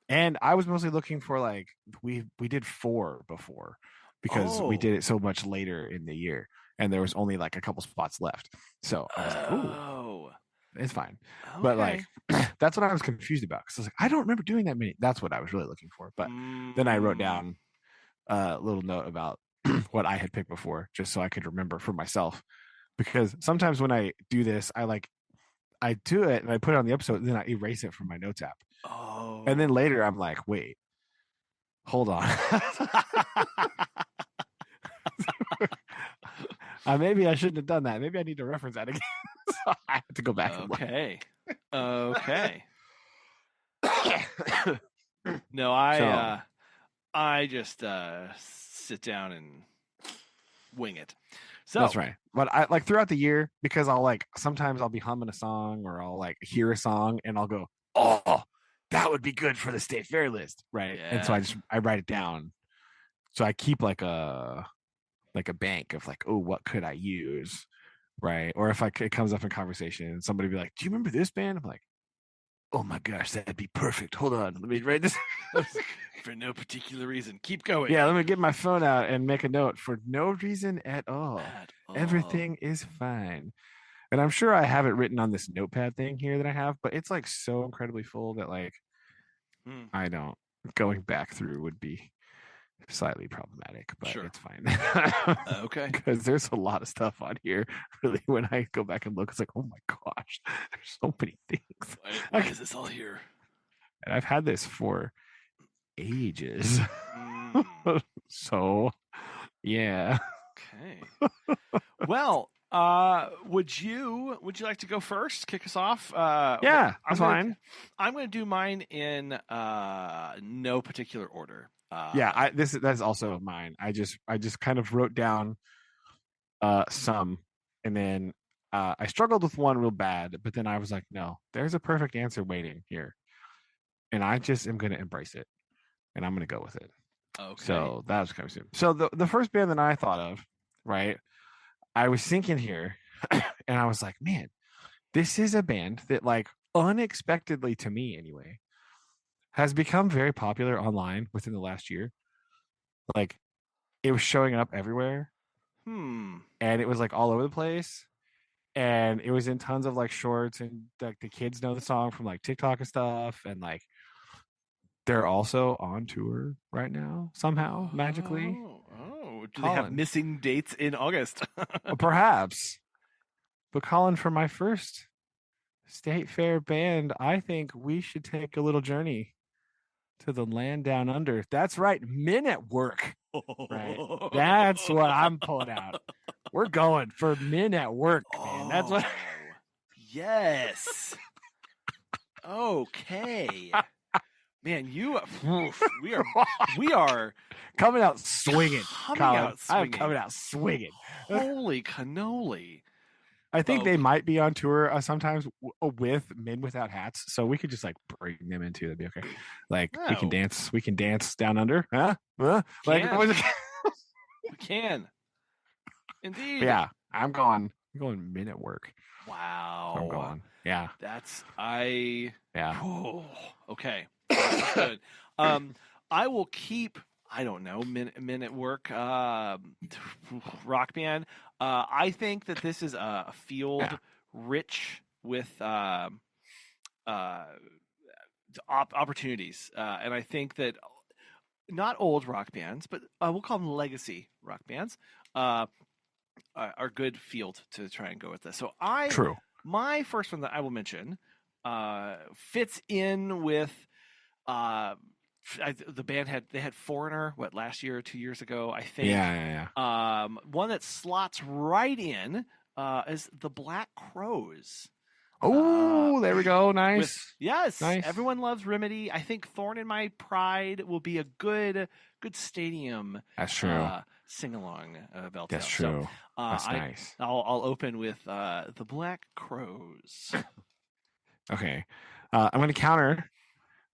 And I was mostly looking for we did 4 before, because we did it so much later in the year, and there was only a couple spots left. So I was like, ooh, it's fine. Okay. But that's what I was confused about, because I was like, I don't remember doing that many. That's what I was really looking for. But then I wrote down a little note about what I had picked before, just so I could remember for myself. Because sometimes when I do this, I do it and I put it on the episode, and then I erase it from my notes app. And then later I'm like, wait, hold on. Maybe I shouldn't have done that. Maybe I need to reference that again. So I have to go back and look. Okay. No, I just sit down and wing it. So that's right. But I throughout the year, because I'll sometimes I'll be humming a song, or I'll hear a song and I'll go, oh, that would be good for the state fair list, right? Yeah. And so I write it down. So I keep a bank of what could I use, right? Or if it comes up in conversation, somebody be like, do you remember this band? I'm like, oh my gosh, that'd be perfect. Hold on, let me write this. For no particular reason. Keep going. Yeah, let me get my phone out and make a note for no reason at all. Everything is fine. And I'm sure I have it written on this notepad thing here that I have, but it's so incredibly full that I don't. Going back through would be slightly problematic, but it's fine. Okay. Because there's a lot of stuff on here. Really, when I go back and look, it's oh my gosh, there's so many things. Why is this all here? And I've had this for ages. So, yeah. Okay. Well, would you like to go first? Kick us off? Yeah, that's fine. I'm going to do mine in no particular order. That's also mine. I just kind of wrote down some, and then I struggled with one real bad, but then I was like, no, there's a perfect answer waiting here, and I just am going to embrace it, and I'm going to go with it. Okay. So that was kind of soon. So the first band that I thought of, right? I was thinking here, and I was like, man, this is a band that unexpectedly to me anyway has become very popular online within the last year. It was showing up everywhere. Hmm. and it was like all over the place. And it was in tons of like shorts, and like the kids know the song from like TikTok and stuff, and like they're also on tour right now somehow magically. Do they have Collin. missing dates in August? Well, perhaps. But Collin, for my first state fair band, I think we should take a little journey to the land down under. That's right, Men at Work. Right. That's what I'm pulling out. We're going for Men at Work, man. That's what. Yes. Okay. Man, we are coming out swinging. Collin. I'm swinging. coming out swinging. Holy cannoli. I think they might be on tour sometimes with Men Without Hats, so we could just like bring them into. That'd be okay. Like we can dance. We can dance down under. Huh? Like we can. Indeed. But yeah, I'm going Men at Work. Wow. So I'm going. Yeah. Yeah. Oh, okay. That's good. I will keep. I don't know. Men at Work. Rock band. I think that this is a field rich with opportunities, and I think that not old rock bands, but we'll call them legacy rock bands, are good field to try and go with this. So my first one that I will mention fits in with the band had Foreigner last year or 2 years ago, I think. Yeah. One that slots right in is the Black Crowes. Oh, there we go. Nice. Yes. Nice. Everyone loves Remedy. I think Thorn in My Pride will be a good stadium. That's true. Sing along, Bell. That's true. So, that's nice. I'll open with the Black Crowes. Okay. I'm going to counter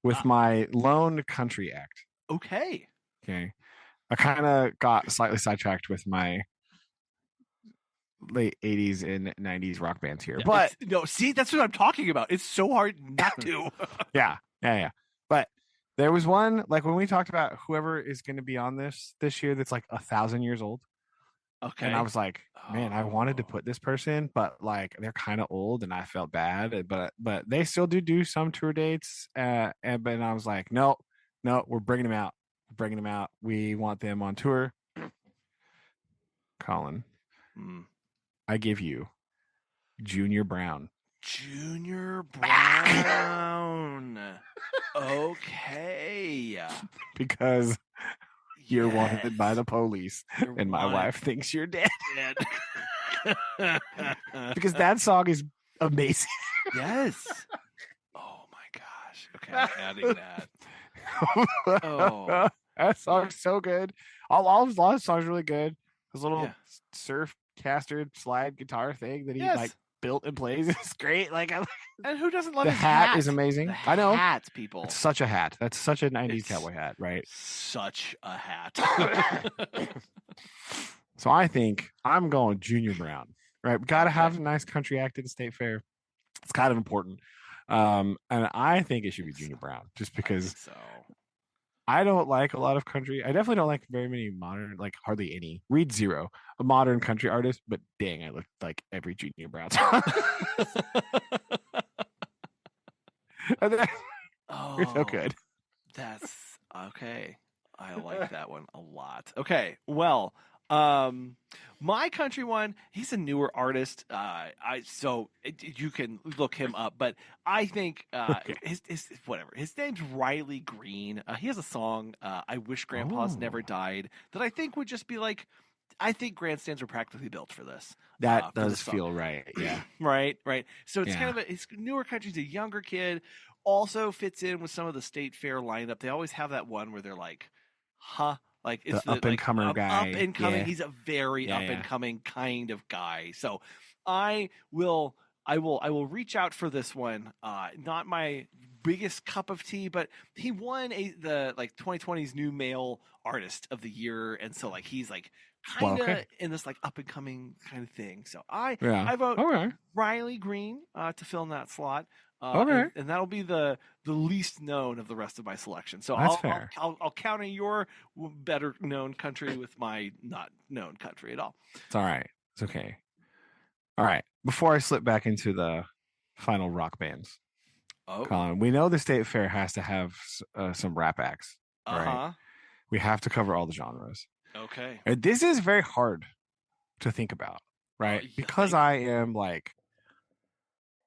with my lone country act. Okay. I kind of got slightly sidetracked with my late 80s and 90s rock bands here. But see, that's what I'm talking about. It's so hard not to. Yeah. But there was one, like when we talked about whoever is going to be on this year that's like 1,000 years old. Okay. And I was like, man, I wanted to put this person, but like they're kind of old and I felt bad. But they still do some tour dates. But I was like, no, we're bringing them out. We want them on tour. Collin, I give you Junior Brown. Okay. Because you're wanted by the police, and my wife thinks you're dead. Because that song is amazing. Yes. Oh my gosh. Okay, I'm adding that. Oh, that song's so good. All of the songs are really good. This little surf caster slide guitar thing that he like built and plays is great. Like, and who doesn't love the his hat? Is amazing. I know. Hats, people. It's such a hat. That's such a 90s cowboy hat, right? Such a hat. So I think I'm going Junior Brown. Right, we got to have a nice country act at the state fair. It's kind of important, and I think it should be Junior Brown, just because I don't like a lot of country. I definitely don't like very many modern, like hardly any. Read Zero, a modern country artist, but dang, I look like every Junior Brown song. You're so good. That's okay. I like that one a lot. Okay, well, my country one, he's a newer artist. You can look him up, but I think his whatever. His name's Riley Green. He has a song, "I Wish Grandpa's Never Died," that I think would just be like. I think grandstands were practically built for this. That does feel right. Yeah. right. So it's kind of his newer country. He's a younger kid. Also fits in with some of the state fair lineup. They always have that one where they're like, "Huh." Like it's the up and comer guy. Up and coming. Yeah. He's a very up and coming kind of guy. So I will reach out for this one. Not my biggest cup of tea, but he won the 2020's New Male Artist of the Year, and so like he's like kind of in this like up and coming kind of thing. So I vote Riley Green to fill in that slot. Okay. And that'll be the least known of the rest of my selection. So That's I'll fair. I'll counter your better known country with my not known country at all. It's all right. It's okay. All right. Before I slip back into the final rock bands, Oh, Colin, we know the state fair has to have some rap acts, right? uh-huh. We have to cover all the genres. Okay. And this is very hard to think about, right? yeah, Because thank- I am like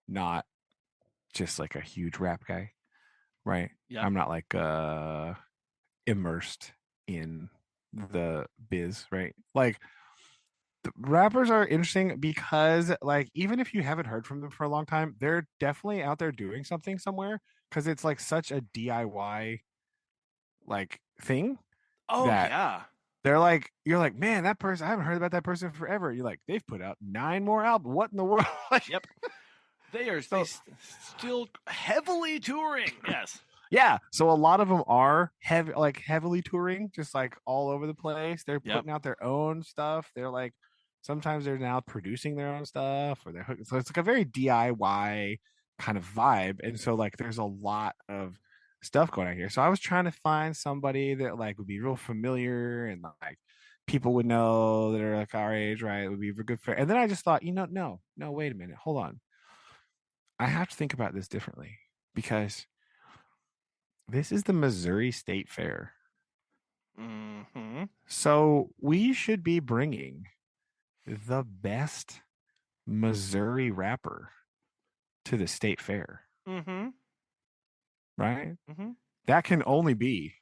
not just like a huge rap guy, right? Yeah. I'm not like immersed in the biz, right? Like the rappers are interesting because like even if you haven't heard from them for a long time, they're definitely out there doing something somewhere because it's like such a DIY like thing Oh that yeah. they're like, you're like, man, that person, I haven't heard about that person forever. You're like, they've put out 9 more albums. What in the world? Like, Yep. They are So- still heavily touring. Yes. yeah. So a lot of them are heavily touring, just like all over the place. They're Yep. putting out their own stuff. They're like, sometimes they're now producing their own stuff, or so it's like a very DIY kind of vibe. And so like, there's a lot of stuff going on here. So I was trying to find somebody that like would be real familiar and like people would know that are like our age, right? It would be a good fair. And then I just thought, no, wait a minute, hold on. I have to think about this differently because this is the Missouri State Fair. Mm-hmm. So we should be bringing the best Missouri rapper to the state fair, Mm-hmm. right? Mm-hmm. That can only be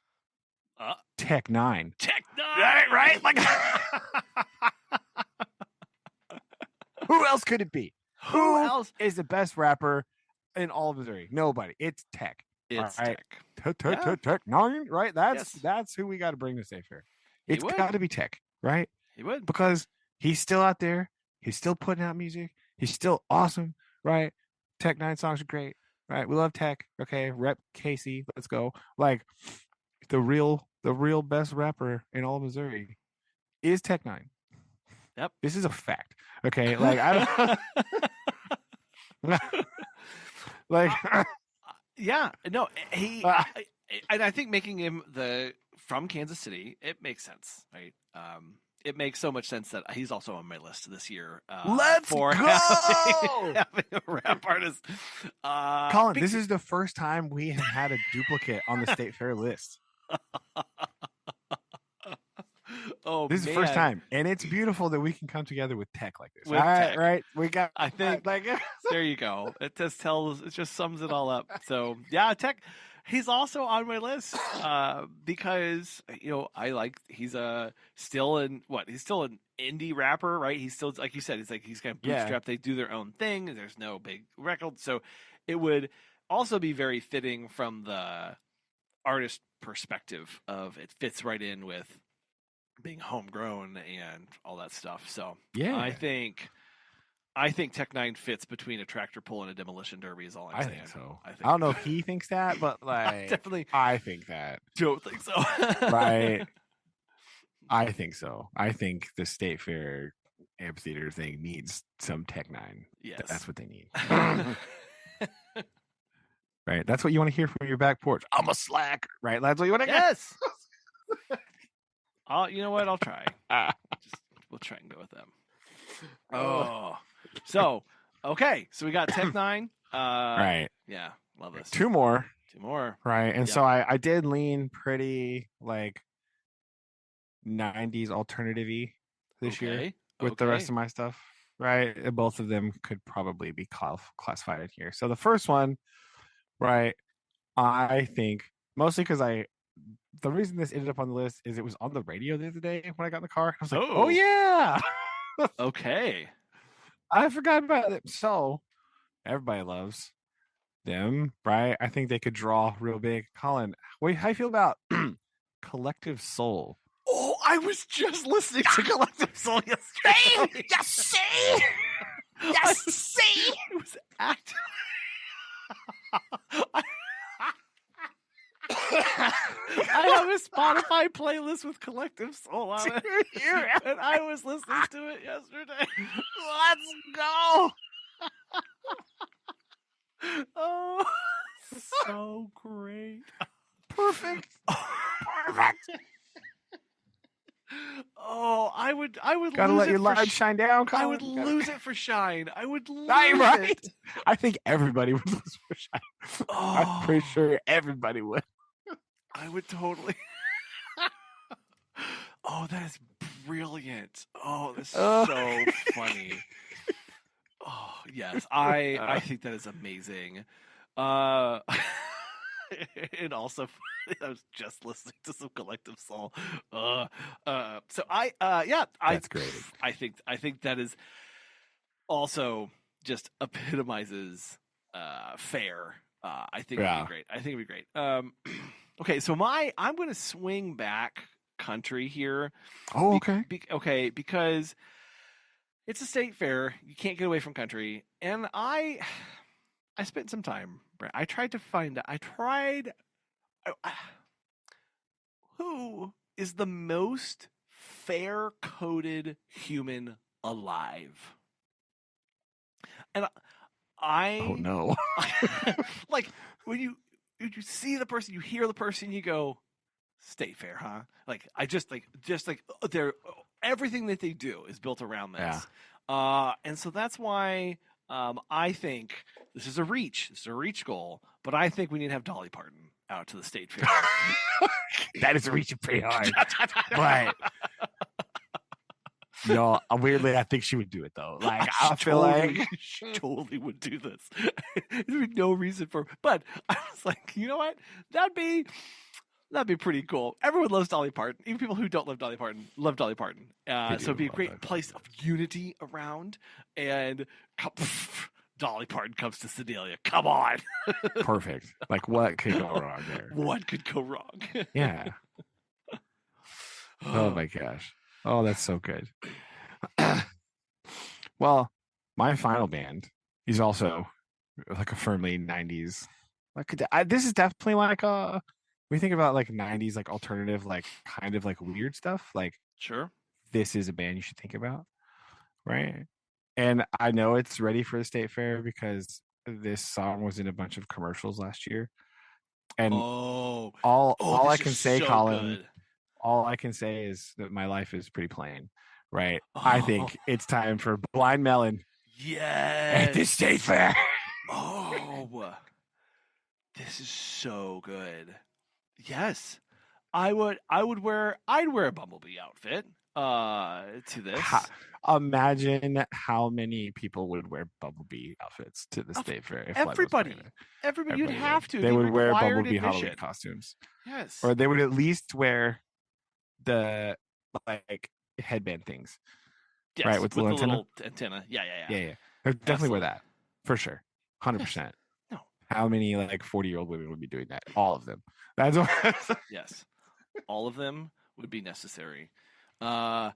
Tech Nine. Tech Right? Like, who else could it be? Who else is the best rapper in all of Missouri? Nobody. It's Tech. It's all right. Tech. Tech Nine, right? Yes. That's who we got to bring to state fair. He It's would. got to be Tech, right? He would. Because he's still out there. He's still putting out music. He's still awesome, right? Tech Nine songs are great, right? We love Tech. Okay, rep Casey. Let's go. Like the real best rapper in all of Missouri is Tech Nine. Yep. This is a fact. Okay, like I don't like yeah, no, he and I think making him from Kansas City, it makes sense, right? It makes so much sense that he's also on my list this year. Let's for go! having a rap artist. Colin, this is the first time we have had a duplicate on the state fair list. Oh, this is the first time, and it's beautiful that we can come together with Tech like this. With all right, Tech. right? We got. I think like there you go. It just sums it all up. So yeah, Tech. He's also on my list because he's still an indie rapper, right? He's still, like you said, he's kind of bootstrapped. Yeah. They do their own thing. There's no big record, so it would also be very fitting from the artist perspective of it fits right in with being homegrown and all that stuff. So yeah, I think Tech Nine fits between a tractor pull and a demolition derby is all I'm saying. think so. I I don't know if he thinks that, but like definitely I think that. don't think so. Right. I think so. I think the state fair amphitheater thing needs some Tech Nine. Yes. That's what they need. Right. That's what you want to hear from your back porch. I'm a slacker. Right. That's what you want to get. Yes. You know what? I'll try. We'll try and go with them. Oh. So, okay. So we got Tech Nine. Right. Yeah. Love this. Two more. Right. And Yeah. so I did lean pretty like 90s alternative-y this year with the rest of my stuff. Right. And both of them could probably be classified in here. So the first one, right, I think mostly because the reason this ended up on the list is it was on the radio the other day when I got in the car. I was like, oh yeah. Okay. I forgot about it. So everybody loves them, right? I think they could draw real big. Colin, how do you feel about Collective Soul? Oh, I was just listening to Collective Soul yesterday. Yes, see? Yes, see? It was active. I have a Spotify playlist with Collective Soul on it, and I was listening to it yesterday. Let's go. Oh, so great. Perfect. Oh, I would Gotta lose let it your for light shine down, Colin. I would lose it for Shine. I would lose Right? it. I think everybody would lose for Shine. I'm pretty Oh, sure everybody would. I would totally. Oh, that is brilliant. Oh, that's so funny. Oh, yes. I think that is amazing. Uh and also I was just listening to some Collective Soul. So That's great. I think that is also just epitomizes fair. I think it'd be great. I think it'd be great. Okay, so I'm going to swing back country here. Oh, okay. Okay, because it's a state fair. You can't get away from country, and I spent some time. I tried to find. Who is the most fair-coated human alive? And Oh no. like when you see the person, you hear the person, you go, state fair, huh? Like I just like they're everything that they do is built around this. And so that's why I think this is a reach goal, but I think we need to have Dolly Parton out to the state fair. That is reaching pretty hard. But no, weirdly, I think she would do it though. Like I feel like she totally would do this. There'd be no reason for. But I was like, you know what? That'd be pretty cool. Everyone loves Dolly Parton. Even people who don't love Dolly Parton love Dolly Parton. So it'd be a great place of unity around. And Dolly Parton comes to Sedalia. Come on. Perfect. Like what could go wrong there? What could go wrong? Yeah. Oh my gosh. Oh, that's so good. Well, my final band is also like a firmly 90s. Like this is definitely like when we think about like 90s like alternative like kind of like weird stuff. Like Sure. This is a band you should think about, right? And I know it's ready for the state fair because this song was in a bunch of commercials last year. And all I can say, Colin, all I can say is that my life is pretty plain, right? I think it's time for Blind Melon. Yes. At the state fair. Oh, this is so good. Yes, I'd wear a Bumblebee outfit to this. Imagine how many people would wear Bumblebee outfits to the state fair. If everybody, you'd have to. They would wear Bumblebee admission. Halloween costumes. Yes, or they would at least wear the like headband things. Yes, right, with the little antenna. Yeah. Definitely wear that for sure, 100%. No, how many like 40-year-old women would be doing that? All of them. That's what. Yes, all of them would be necessary. I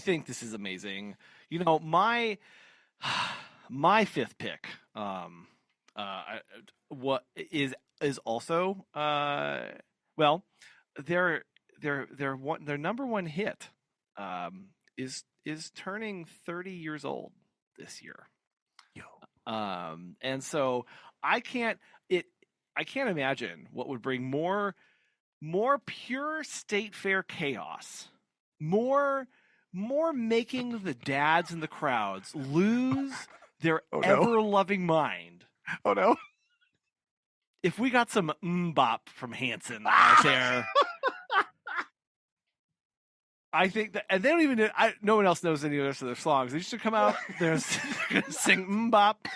think this is amazing. You know, my fifth pick. What is also well, their number one hit is turning 30 years old this year. And so I can't imagine what would bring more pure state fair chaos, more making the dads in the crowds lose their ever-loving mind. Oh no. If we got some bop from Hanson out there, I think that, and they don't even. No one else knows any of the rest of their songs. They just come out, they're going to sing bop,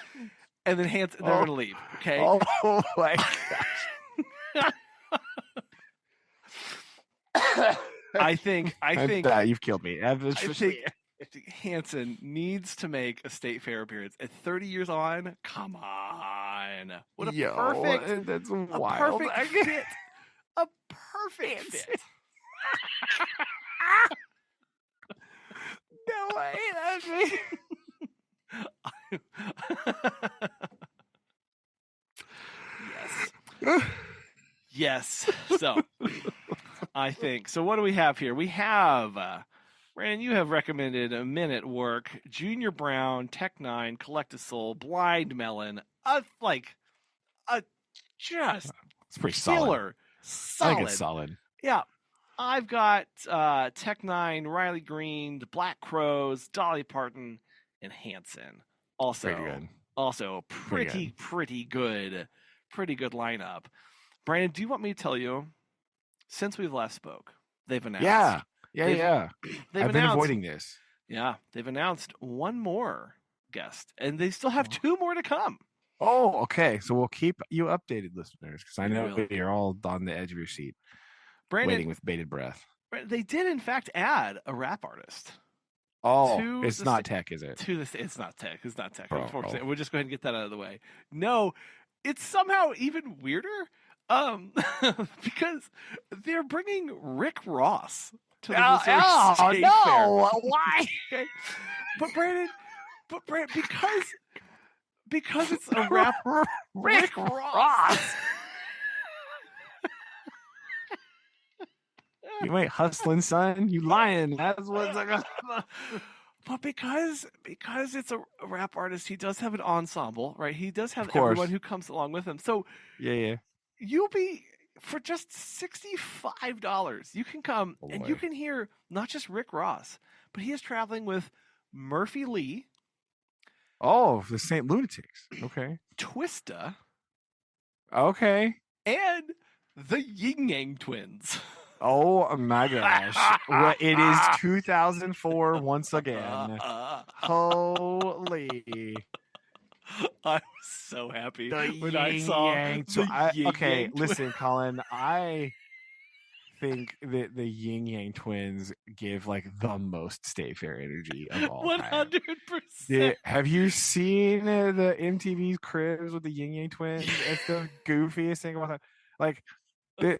and then Hanson, they're going to leave. Okay. Oh my gosh. I think you've killed me. I think Hanson needs to make a state fair appearance at 30 years on. Come on, what a perfect! That's wild. A perfect fit. A perfect fit. No way, that's me. Yes. So I think so. What do we have here? We have Brandon, you have recommended a minute work, Junior Brown, Tech Nine, Collective Soul, Blind Melon, just It's pretty killer, solid. I think it's solid. Yeah, I've got Tech Nine, Riley Green, the Black Crows, Dolly Parton, and Hanson. Also pretty good lineup. Brandon, do you want me to tell you? Since we've last spoke, they've announced. Yeah. I've been avoiding this. Yeah, they've announced one more guest, and they still have two more to come. Oh, okay. So we'll keep you updated, listeners, because I know you're all on the edge of your seat, Brandon, waiting with bated breath. They did, in fact, add a rap artist. Oh, it's not Tech, is it? It's not Tech. It's not Tech. Unfortunately, we'll just go ahead and get that out of the way. No, it's somehow even weirder. Because they're bringing Rick Ross to the Missouri State Fair. Why? Okay. But Brandon, because it's a rap, Rick Ross. You ain't hustling, son. You lying. That's what's But because it's a rap artist, he does have an ensemble, right? He does have everyone who comes along with him. So yeah. You'll be, for just $65, you can come and you can hear not just Rick Ross, but he is traveling with Murphy Lee. Oh, the St. Lunatics. Okay. Twista. Okay. And the Yin Yang Twins. Oh my gosh. Well, it is 2004 once again. Holy. I was so happy when I saw okay, listen, Collin. I think that the Yin Yang Twins give like the most State Fair energy of all 100%. Have you seen the MTV Cribs with the Yin Yang Twins? It's the goofiest thing about that.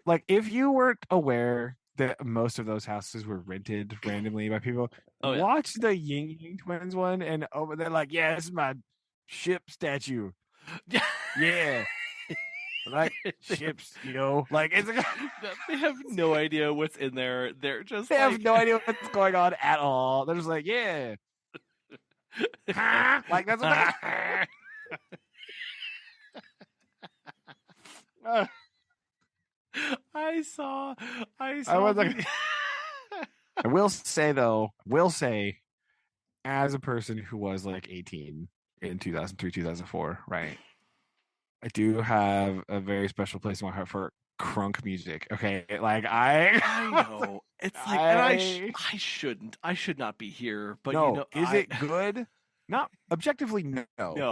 Like if you weren't aware that most of those houses were rented randomly by people, watch the Yin Yang Twins one, and over there, like, yeah, this is my ship statue. Yeah. Like ships, like it's they have no idea what's in there. They're just have no idea what's going on at all. They're just like, yeah. Like that's what I saw I was like, I will say as a person who was like 18 in 2003, 2004, right? I do have a very special place in my heart for crunk music. Okay, like I know it's like, and I should not be here, but no, is it good? Not objectively, no,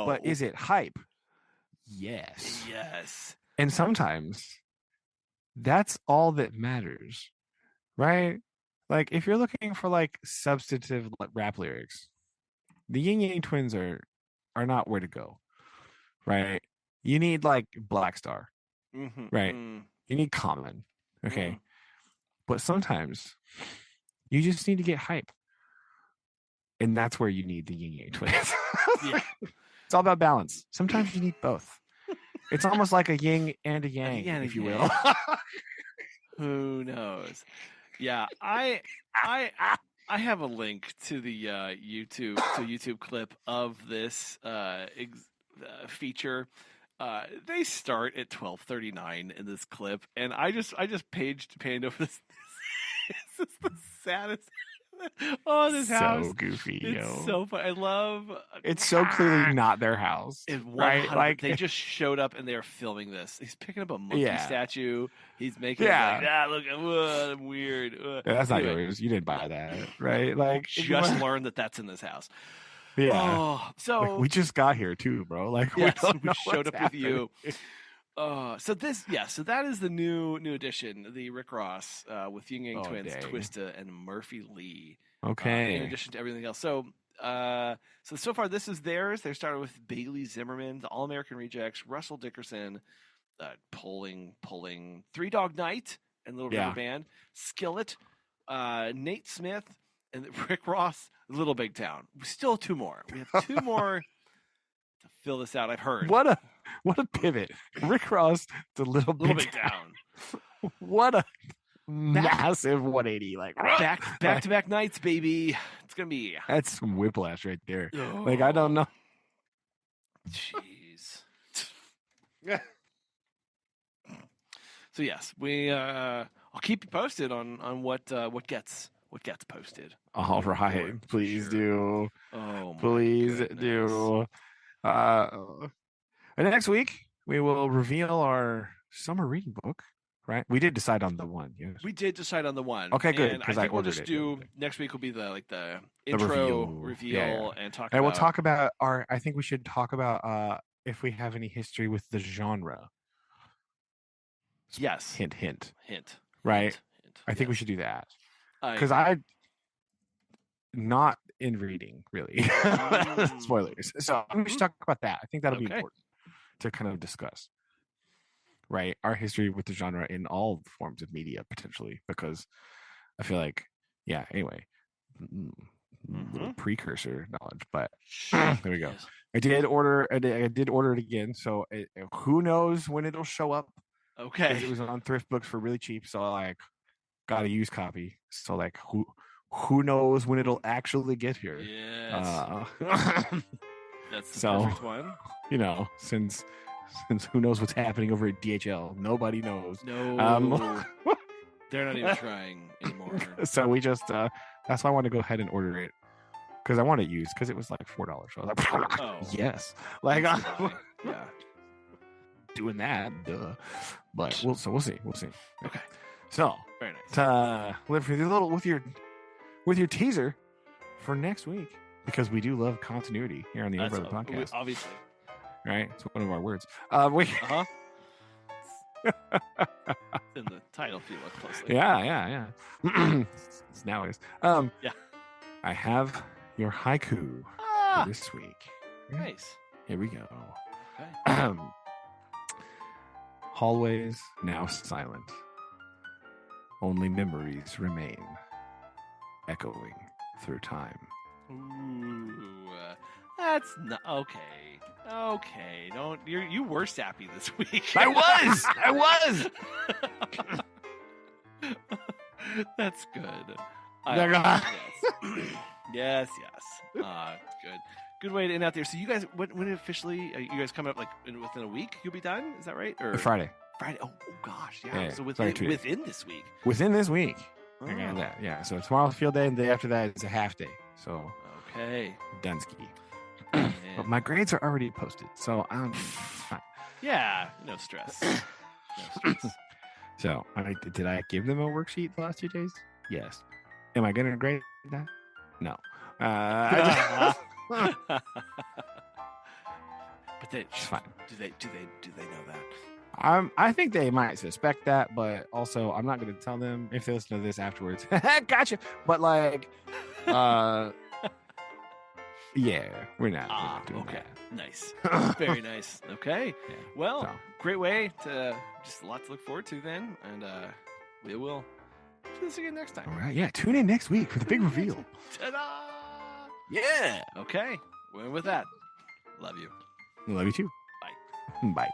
but is it hype? Yes. And sometimes that's all that matters, right? Like if you're looking for like substantive rap lyrics, the Yin Yang Twins are not where to go, right? You need like Black Star, right? You need Common, okay? But sometimes you just need to get hype, and that's where you need the Yin Yang Twins. It's all about balance. Sometimes you need both. It's almost like a yin and a yang, if you will. Who knows? Yeah, I have a link to the YouTube clip of this feature. They start at 12:39 in this clip, and I just panned over this. This is the saddest. Oh, this house. So goofy, It's so fun. I love. It's so clearly not their house, right? Like they just showed up and they are filming this. He's picking up a monkey statue. He's making it like, look, I'm weird. That's not yours. You didn't buy that, right? Like just learned that that's in this house. Yeah. Oh, so like, we just got here too, bro. Like we showed up with you. So that is the new edition, the Rick Ross with Yin Yang Twins, dang. Twista, and Murphy Lee. Okay. In addition to everything else, so far this is theirs. They started with Bailey Zimmerman, the All American Rejects, Russell Dickerson, Pulling, Three Dog Night, and Little River Band, Skillet, Nate Smith, and Rick Ross, Little Big Town. Still two more. We have two more to fill this out. I've heard. What a pivot. Rick Ross to Little Big Town. What a massive 180. Like back to back nights, baby. It's gonna be. That's some whiplash right there. Like I don't know. Jeez. So yes, I'll keep you posted on what gets posted. All right, please do. Oh, please do. And next week we will reveal our summer reading book. Right, we did decide on the one. Yes, we did decide on the one. Okay, good. Because I think we'll just do next week. Will be the intro reveal and talk. And we'll talk about our. I think we should talk about if we have any history with the genre. Yes. Hint. Right. Hint. I think we should do that because I not in reading really. Spoilers. So we should talk about that. I think that'll be important to kind of discuss. Right, our history with the genre in all forms of media potentially, because I feel like, anyway, little precursor knowledge, but there we go. Yes. I did order it again, so who knows when it'll show up? Okay, it was on Thrift Books for really cheap, so I like got a used copy. So like, who knows when it'll actually get here? Yes, that's the perfect one. You know, since who knows what's happening over at DHL? Nobody knows. No, they're not even trying anymore. So we just that's why I want to go ahead and order it because I want it used because it was like $4. So I was like, yes, like doing that. Duh. But we'll see. Okay. So very nice. With your teaser for next week because we do love continuity here on the Over the Podcast. Obviously. Right, it's one of our words. In the title, if you look closely. Yeah. It's nowadays. Yeah. I have your haiku for this week. Nice. Here we go. Okay. Hallways now silent. Only memories remain, echoing through time. Ooh, that's not okay. Okay, don't you were sappy this week. I was. That's good. Yes. Good way to end out there. So you guys, when officially you guys coming up like within a week? You'll be done. Is that right? Or Friday. Oh gosh, yeah. So within this week. Within this week. Oh. Yeah. So tomorrow's field day, and the day after that is a half day. So okay, Dunsky. But my grades are already posted, so I'm fine. Yeah, no stress. So, did I give them a worksheet the last 2 days? Yes. Am I going to grade that? No. But it's fine. Do they know that? I think they might suspect that, but also I'm not going to tell them if they listen to this afterwards. Gotcha. But like, yeah, we're not doing okay. that. Nice. Very nice. Okay. Yeah. Well, great way to just a lot to look forward to then. And we will do this again next time. All right. Yeah. Tune in next week for the big reveal. Ta-da! Yeah. Okay. Well, with that, love you. Love you too. Bye. Bye.